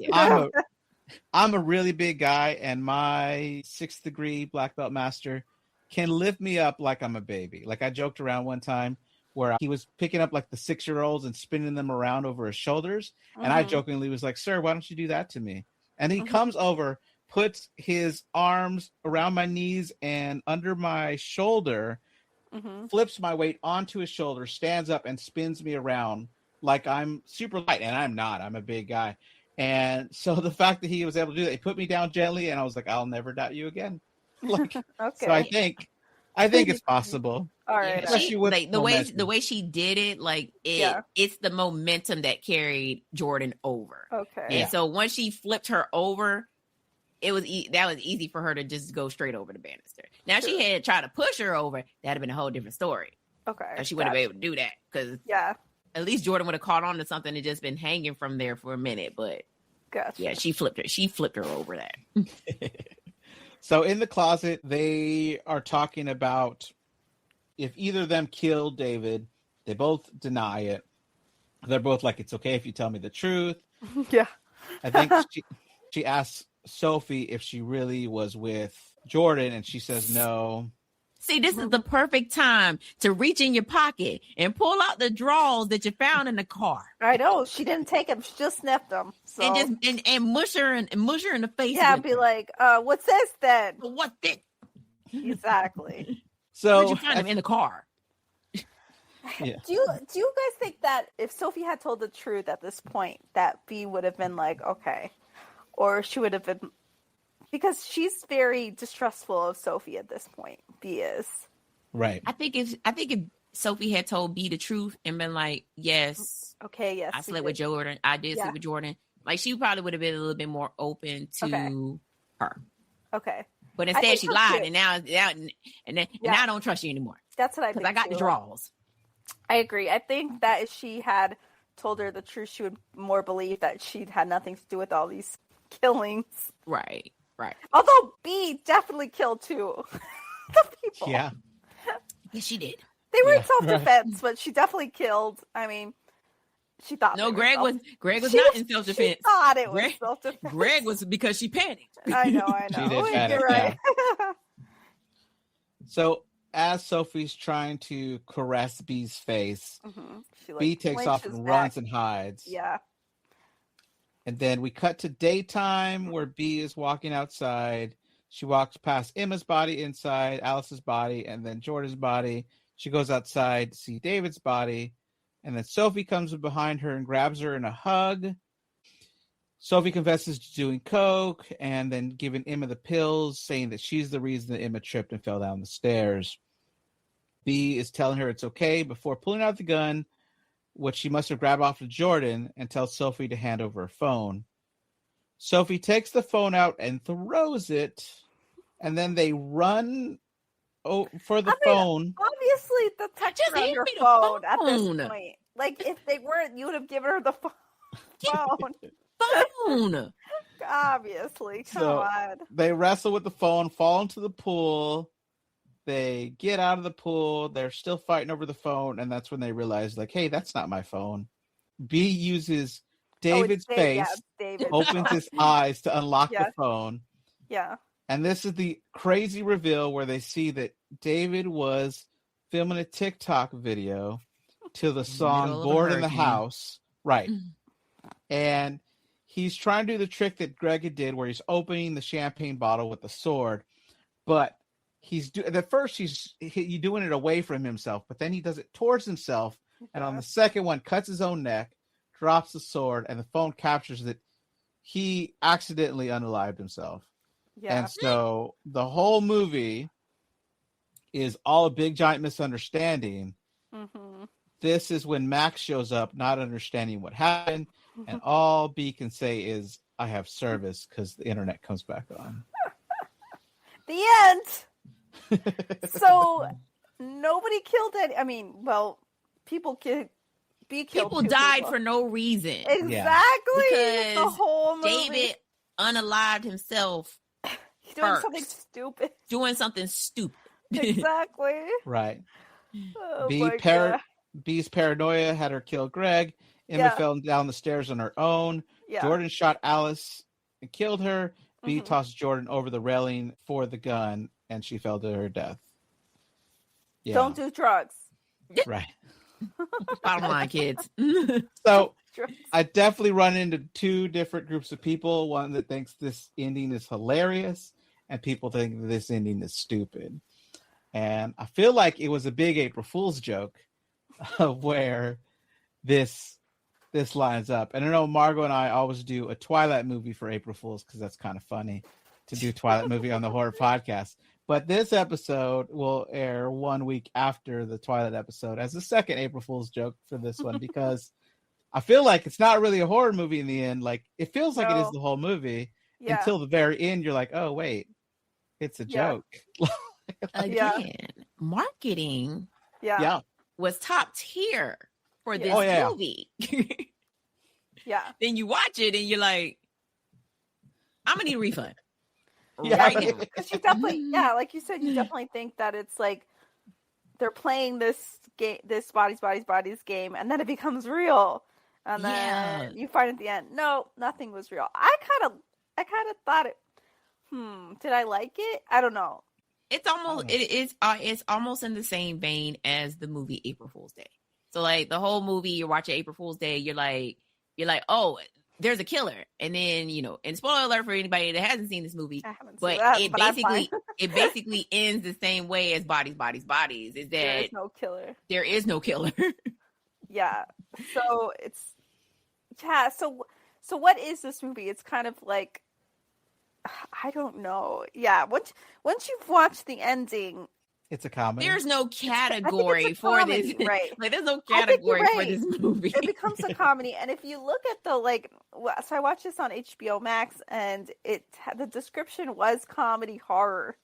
Speaker 1: I'm a really big guy, and my 6th degree black belt master can lift me up like I'm a baby. Like, I joked around one time where he was picking up like the 6-year-olds and spinning them around over his shoulders. And I jokingly was like, sir, why don't you do that to me? And he comes over, puts his arms around my knees and under my shoulder, flips my weight onto his shoulder, stands up and spins me around like I'm super light. And I'm not. I'm a big guy. And so the fact that he was able to do that, he put me down gently, and I was like, I'll never doubt you again. Like, So I think it's possible.
Speaker 2: All right.
Speaker 3: The way she did it, like it's the momentum that carried Jordan over.
Speaker 2: Okay.
Speaker 3: And so once she flipped her over, that was easy for her to just go straight over the banister. Now she had tried to push her over, that'd have been a whole different story.
Speaker 2: Okay.
Speaker 3: She wouldn't have been able to do that because at least Jordan would have caught on to something and just been hanging from there for a minute. But she flipped her. She flipped her over that.
Speaker 1: So in the closet, they are talking about if either of them killed David. They both deny it. They're both like, it's okay if you tell me the truth.
Speaker 2: Yeah.
Speaker 1: I think she asks Sophie if she really was with Jordan, and she says no.
Speaker 3: See, this is the perfect time to reach in your pocket and pull out the drawers that you found in the car.
Speaker 2: I know. She didn't take them. She just sniffed them. So.
Speaker 3: And mush her in the face.
Speaker 2: Yeah, be like, what's this then?
Speaker 3: What's this?
Speaker 2: Exactly.
Speaker 1: So
Speaker 3: where'd you find them in the car?
Speaker 2: Yeah. Do you guys think that if Sophie had told the truth at this point, that B would have been like, okay, or she would have been, because she's very distrustful of Sophie at this point. B is
Speaker 1: right.
Speaker 3: I think if Sophie had told B the truth and been like, yes,
Speaker 2: okay, yes,
Speaker 3: I slept with Jordan. I did sleep with Jordan. Like, she probably would have been a little bit more open to her.
Speaker 2: Okay.
Speaker 3: But instead she lied, and now I don't trust you anymore.
Speaker 2: That's what I think.
Speaker 3: Because I got the draws.
Speaker 2: I agree. I think that if she had told her the truth, she would more believe that she had nothing to do with all these killings.
Speaker 3: Right.
Speaker 2: Although B definitely killed two the people.
Speaker 1: Yeah.
Speaker 3: Yes, she did.
Speaker 2: They were in self-defense, but she definitely killed. I mean, She thought
Speaker 3: no. Greg was not in self-defense.
Speaker 2: She thought it was self-defense.
Speaker 3: Greg was because she panicked.
Speaker 2: I know.
Speaker 1: She did panic,
Speaker 2: you're right.
Speaker 1: yeah. So as Sophie's trying to caress Bee's face, Bee takes off and runs and hides.
Speaker 2: Yeah.
Speaker 1: And then we cut to daytime where Bee is walking outside. She walks past Emma's body inside, Alice's body, and then Jordan's body. She goes outside to see David's body. And then Sophie comes behind her and grabs her in a hug. Sophie confesses to doing coke and then giving Emma the pills, saying that she's the reason that Emma tripped and fell down the stairs. Bee is telling her it's okay before pulling out the gun, which she must have grabbed off of Jordan, and tells Sophie to hand over her phone. Sophie takes the phone out and throws it, and then they run for the phone.
Speaker 2: Obviously, the texture on your phone at this point. Like, if they weren't, you would have given her the phone.
Speaker 3: Phone.
Speaker 2: Obviously, come on.
Speaker 1: They wrestle with the phone, fall into the pool. They get out of the pool. They're still fighting over the phone, and that's when they realize, like, hey, that's not my phone. Bee uses David's face, opens his eyes to unlock the phone.
Speaker 2: Yeah.
Speaker 1: And this is the crazy reveal where they see that David was filming a TikTok video to the song Bored in the House. Right. And he's trying to do the trick that Greg did where he's opening the champagne bottle with the sword. But at first he's doing it away from himself, but then he does it towards himself. And on the second one, cuts his own neck, drops the sword, and the phone captures that he accidentally unalived himself. Yeah. And so the whole movie is all a big giant misunderstanding. Mm-hmm. This is when Max shows up, not understanding what happened, and all B can say is, I have service, because the internet comes back on.
Speaker 2: The end! So, nobody killed any... I mean, well, people killed
Speaker 3: people died for no reason.
Speaker 2: Exactly! Yeah.
Speaker 3: Because
Speaker 2: the whole movie.
Speaker 3: David unalived himself.
Speaker 2: He's doing something stupid.
Speaker 3: Doing something stupid.
Speaker 2: Exactly.
Speaker 1: Right.
Speaker 2: Oh,
Speaker 1: Bee's paranoia had her kill Greg. Emma fell down the stairs on her own. Yeah. Jordan shot Alice and killed her. Bee tossed Jordan over the railing for the gun, and she fell to her death.
Speaker 2: Yeah. Don't do drugs.
Speaker 1: Right.
Speaker 3: Bottom line, kids.
Speaker 1: So I definitely run into two different groups of people. One that thinks this ending is hilarious, and people think that this ending is stupid. And I feel like it was a big April Fool's joke of where this lines up. And I know Margot and I always do a Twilight movie for April Fool's because that's kind of funny to do Twilight movie on the horror podcast. But this episode will air 1 week after the Twilight episode as a second April Fool's joke for this one, because I feel like it's not really a horror movie in the end. Like, it feels like it is the whole movie until the very end. You're like, oh, wait, it's a joke.
Speaker 3: Again, marketing was top tier for this movie. Then you watch it and you're like, I'm going to need a refund. Right now.
Speaker 2: Because you definitely, like you said, you definitely think that it's like they're playing this game, this bodies game, and then it becomes real, and then you find at the end, no, nothing was real. I kind of thought it. Did I like it? I don't know.
Speaker 3: It's almost it's almost in the same vein as the movie April Fool's Day. So like the whole movie, you're watching April Fool's Day, you're like, oh, there's a killer, and then and spoiler alert for anybody that hasn't seen this movie, but it basically ends the same way as Bodies. Is that
Speaker 2: there is no killer.
Speaker 3: There is no killer.
Speaker 2: Yeah. So it's So what is this movie? It's kind of like, I don't know. Yeah. Once you've watched the ending,
Speaker 1: it's a comedy.
Speaker 3: There's no category for comedy, this,
Speaker 2: right?
Speaker 3: Like, there's no category for this movie.
Speaker 2: It becomes a comedy, and if you look at the so I watched this on HBO Max, and the description was comedy horror.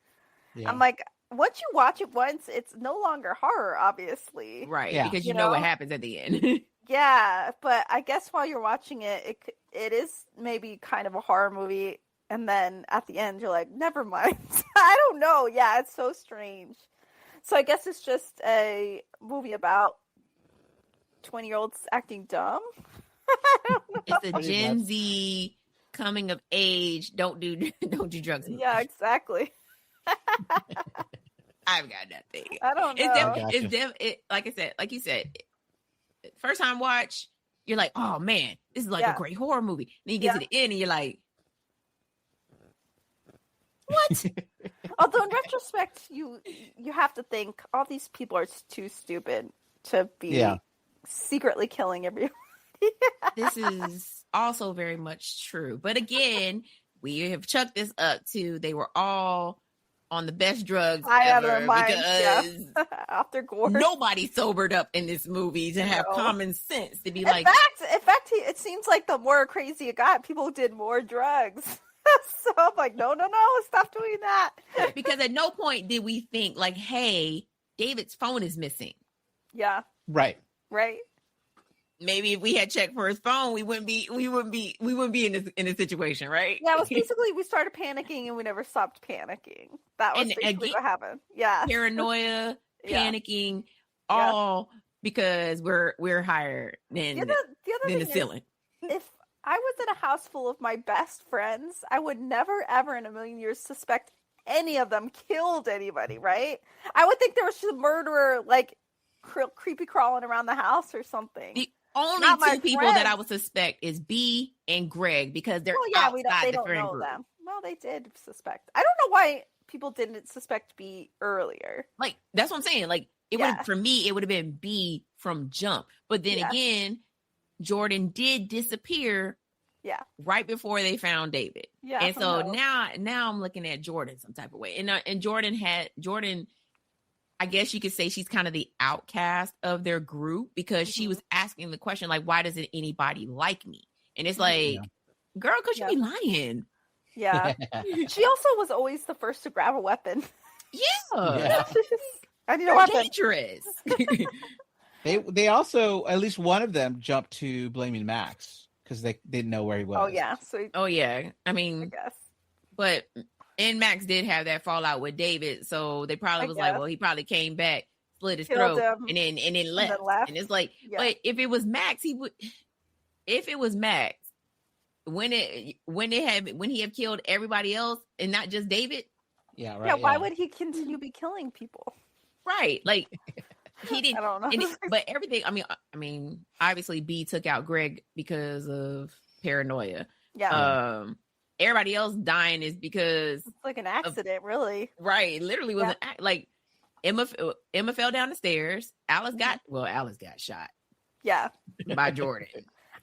Speaker 2: Yeah. I'm like, once you watch it once, it's no longer horror, obviously,
Speaker 3: right? Yeah. Because you know what happens at the end.
Speaker 2: Yeah, but I guess while you're watching it is maybe kind of a horror movie, and then at the end you're like, never mind. I don't know. Yeah, it's so strange. So I guess it's just a movie about 20-year-olds acting dumb.
Speaker 3: It's a Gen Z coming of age. Don't do drugs.
Speaker 2: Yeah, exactly.
Speaker 3: I've got nothing.
Speaker 2: I don't know.
Speaker 3: Like you said, first time watch, you're like, oh man, this is like a great horror movie. Then you get to the end and you're like, what?
Speaker 2: Although in retrospect, you have to think all these people are too stupid to be secretly killing everyone.
Speaker 3: This is also very much true. But again, we have chucked this up to they were all on the best drugs ever because
Speaker 2: after gore.
Speaker 3: Nobody sobered up in this movie to have common sense to be like.
Speaker 2: In fact, it seems like the more crazy it got, people did more drugs. So I'm like, no, stop doing that.
Speaker 3: Because at no point did we think like, hey, David's phone is missing.
Speaker 2: Yeah.
Speaker 1: Right.
Speaker 3: Maybe if we had checked for his phone, we wouldn't be in this situation, right?
Speaker 2: Yeah, it was basically we started panicking and we never stopped panicking. That was basically what happened. Yeah.
Speaker 3: Paranoia, panicking, all because we're higher than the ceiling.
Speaker 2: If I was in a house full of my best friends, I would never ever in a million years suspect any of them killed anybody, right? I would think there was just a murderer like creepy crawling around the house or something.
Speaker 3: The only two people that I would suspect is B and Greg because they're outside
Speaker 2: they
Speaker 3: the
Speaker 2: don't
Speaker 3: friend
Speaker 2: know
Speaker 3: group.
Speaker 2: them. Well, they did suspect. I don't know why people didn't suspect B earlier.
Speaker 3: Like that's what I'm saying. Like it would for me, it would have been B from jump. But then again, Jordan did disappear.
Speaker 2: Yeah.
Speaker 3: Right before they found David. Yeah. And so now I'm looking at Jordan some type of way. And Jordan, I guess you could say she's kind of the outcast of their group because she was asking the question, like, why doesn't anybody like me? And it's like, girl, because you be lying.
Speaker 2: Yeah. She also was always the first to grab a weapon.
Speaker 3: Yeah.
Speaker 2: I need a weapon.
Speaker 3: Dangerous.
Speaker 1: They also, at least one of them jumped to blaming Max because they didn't know where he was.
Speaker 2: Oh, yeah.
Speaker 3: I mean, I guess. But... And Max did have that fallout with David, so they probably was like, well, he probably came back, split his throat, and then left. And it's like, but if it was Max, he would. If it was Max, when he had killed everybody else and not just David.
Speaker 1: Yeah, right.
Speaker 2: Yeah, why would he continue be killing people?
Speaker 3: Right, like he didn't.
Speaker 2: I don't know.
Speaker 3: But everything. I mean, obviously, B took out Greg because of paranoia.
Speaker 2: Yeah.
Speaker 3: Everybody else dying is because
Speaker 2: it's like an accident, really.
Speaker 3: Right, it literally was like Emma fell down the stairs. Alice got shot.
Speaker 2: Yeah,
Speaker 3: by Jordan.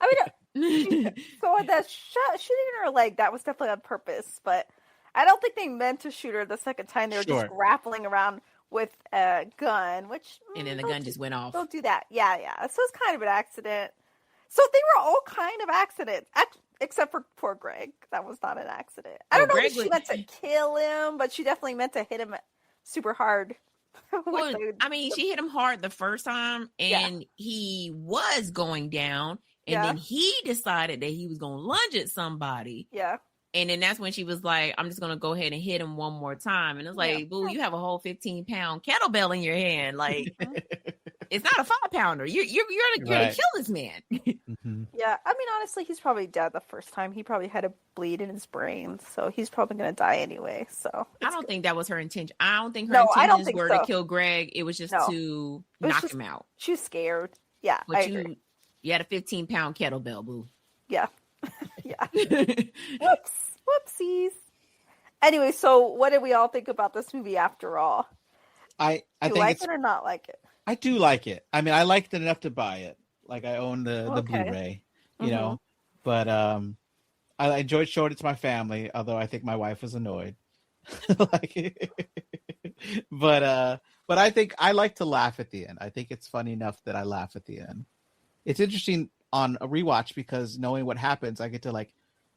Speaker 2: I mean, so that shooting her leg, that was definitely on purpose, but I don't think they meant to shoot her the second time. They were just grappling around with a gun,
Speaker 3: and then the gun just went off.
Speaker 2: Don't do that. Yeah. So it's kind of an accident. So they were all kind of accidents. Except for poor Greg. That was not an accident. I don't know if she meant to kill him, but she definitely meant to hit him super hard.
Speaker 3: Well, I mean, she hit him hard the first time, and he was going down, and then he decided that he was going to lunge at somebody.
Speaker 2: Yeah.
Speaker 3: And then that's when she was like, I'm just going to go ahead and hit him one more time. And it's like, boo, you have a whole 15-pound kettlebell in your hand. Like, it's not a 5-pounder. You're going to kill this man.
Speaker 2: Yeah. I mean, honestly, he's probably dead the first time. He probably had a bleed in his brain. So he's probably going to die anyway. So
Speaker 3: I don't think that was her intention. I don't think her intentions were to kill Greg. It was just to knock him out.
Speaker 2: She was scared. Yeah.
Speaker 3: But I agree. You had a 15-pound kettlebell, boo.
Speaker 2: Yeah. Yeah. Whoopsies. Anyway, so what did we all think about this movie after all?
Speaker 1: I think
Speaker 2: like it or not like it?
Speaker 1: I do like it. I mean, I liked it enough to buy it. Like I own the Blu-ray, you know. But I enjoyed showing it to my family, although I think my wife was annoyed. But I think I like to laugh at the end. I think it's funny enough that I laugh at the end. It's interesting on a rewatch because knowing what happens, I get to like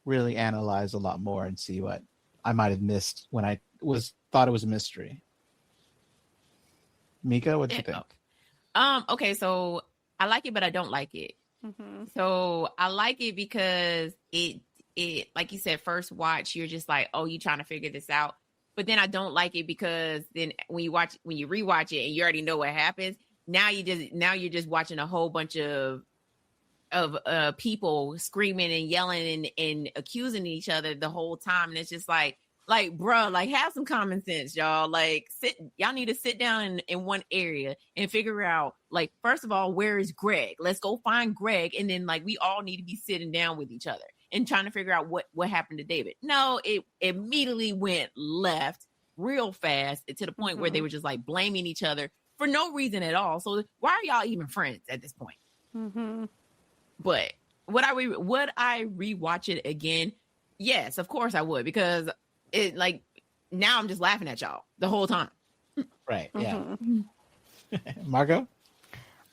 Speaker 1: really analyze a lot more and see what I might have missed when I thought it was a mystery. Meka, what do you think?
Speaker 3: Okay, so I like it, but I don't like it. So I like it because it like you said, first watch, you're just like, oh, you trying to figure this out. But then I don't like it because then when you rewatch it and you already know what happens, now you're just watching a whole bunch of people screaming and yelling and accusing each other the whole time, and it's just like bro, like have some common sense, y'all. Like y'all need to sit down in one area and figure out, like, first of all, where is Greg? Let's go find Greg, and then like we all need to be sitting down with each other and trying to figure out what happened to David. No, it immediately went left real fast to the point where they were just like blaming each other for no reason at all. So why are y'all even friends at this point? But would I rewatch it again? Yes, of course I would, because it, like, now I'm just laughing at y'all the whole time.
Speaker 1: Right. Yeah. Margot?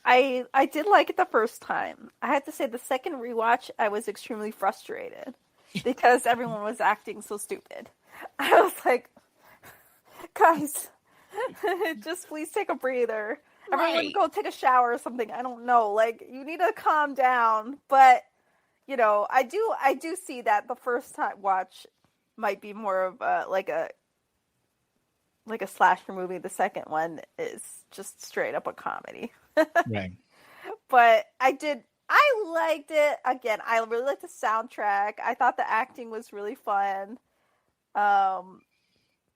Speaker 2: I did like it the first time. I had to say the second rewatch, I was extremely frustrated because everyone was acting so stupid. I was like, guys, just please take a breather. Everyone go take a shower or something. I don't know. Like, you need to calm down. But, you know, I do see that the first time watch might be more of like a slasher movie. The second one is just straight up a comedy.
Speaker 1: Right.
Speaker 2: But I liked it. Again, I really liked the soundtrack. I thought the acting was really fun. I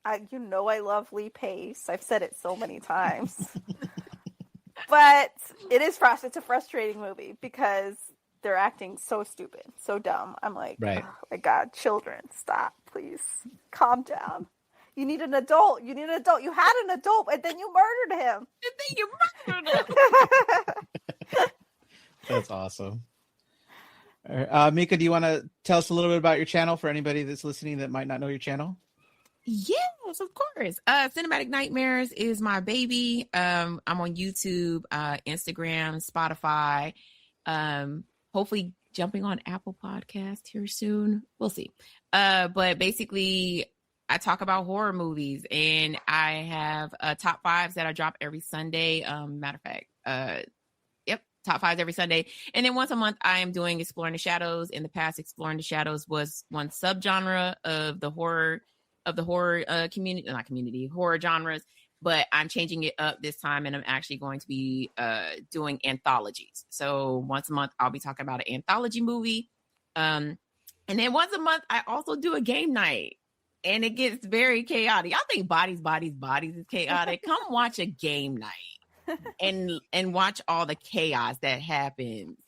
Speaker 2: love Lee Pace. I've said it so many times. But it's a frustrating movie because they're acting so stupid, so dumb. I'm like,
Speaker 1: right.
Speaker 2: Oh my God, children, stop, please. Calm down. You need an adult. You had an adult, and then you murdered him.
Speaker 1: That's awesome. Meka, do you want to tell us a little bit about your channel for anybody that's listening that might not know your channel?
Speaker 3: Yes, of course. Cinematic Nightmares is my baby. I'm on YouTube, Instagram, Spotify, hopefully jumping on Apple Podcast here soon. We'll see. But basically, I talk about horror movies, and I have top fives that I drop every Sunday. Matter of fact, top fives every Sunday. And then once a month, I am doing Exploring the Shadows. In the past, Exploring the Shadows was one subgenre of the horror community, not community, horror genres. But I'm changing it up this time, and I'm actually going to be doing anthologies. So once a month, I'll be talking about an anthology movie. And then once a month, I also do a game night. And it gets very chaotic. Y'all think Bodies is chaotic? Come watch a game night and watch all the chaos that happens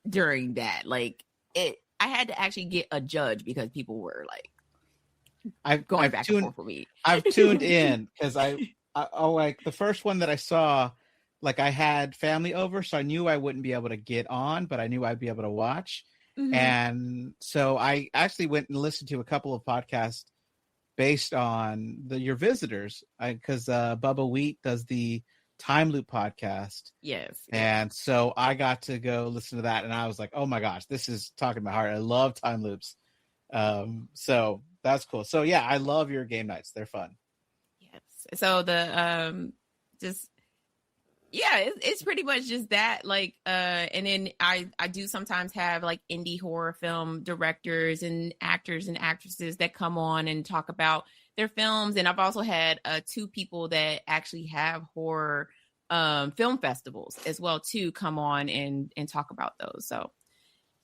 Speaker 3: during that. Like, I had to actually get a judge because people were like, going back and forth with me.
Speaker 1: I've tuned in because I like the first one that I saw, like I had family over, so I knew I wouldn't be able to get on, but I knew I'd be able to watch. Mm-hmm. And so I actually went and listened to a couple of podcasts based on your visitors, because Bubba Wheat does the Time Loop podcast.
Speaker 3: Yes.
Speaker 1: And so I got to go listen to that, and I was like, oh my gosh, this is talking my heart. I love time loops. So that's cool. So yeah, I love your game nights. They're fun.
Speaker 3: Yes. So it's pretty much just that. Like, and then I do sometimes have like indie horror film directors and actors and actresses that come on and talk about their films. And I've also had 2 people that actually have horror film festivals as well too come on and talk about those. So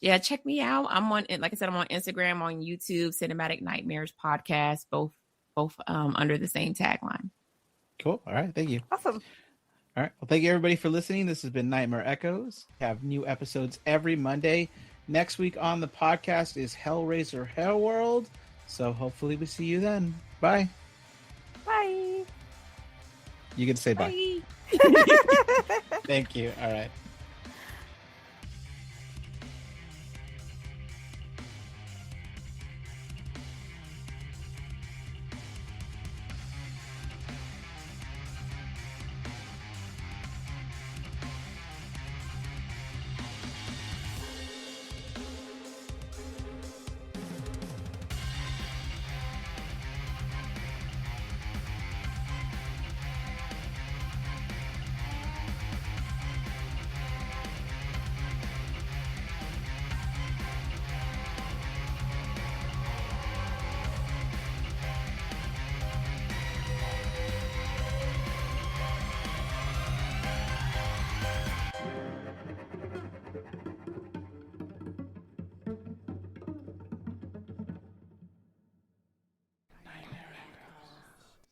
Speaker 3: yeah, check me out. I'm on, like I said, I'm on Instagram, on YouTube, Cinematic Nightmares Podcast, both under the same tagline.
Speaker 1: Cool. All right. Thank you.
Speaker 2: Awesome.
Speaker 1: All right. Well, thank you everybody for listening. This has been Nightmare Echoes. We have new episodes every Monday. Next week on the podcast is Hellraiser Hellworld. So hopefully we see you then. Bye.
Speaker 2: Bye.
Speaker 1: You can say bye. Thank you. All right.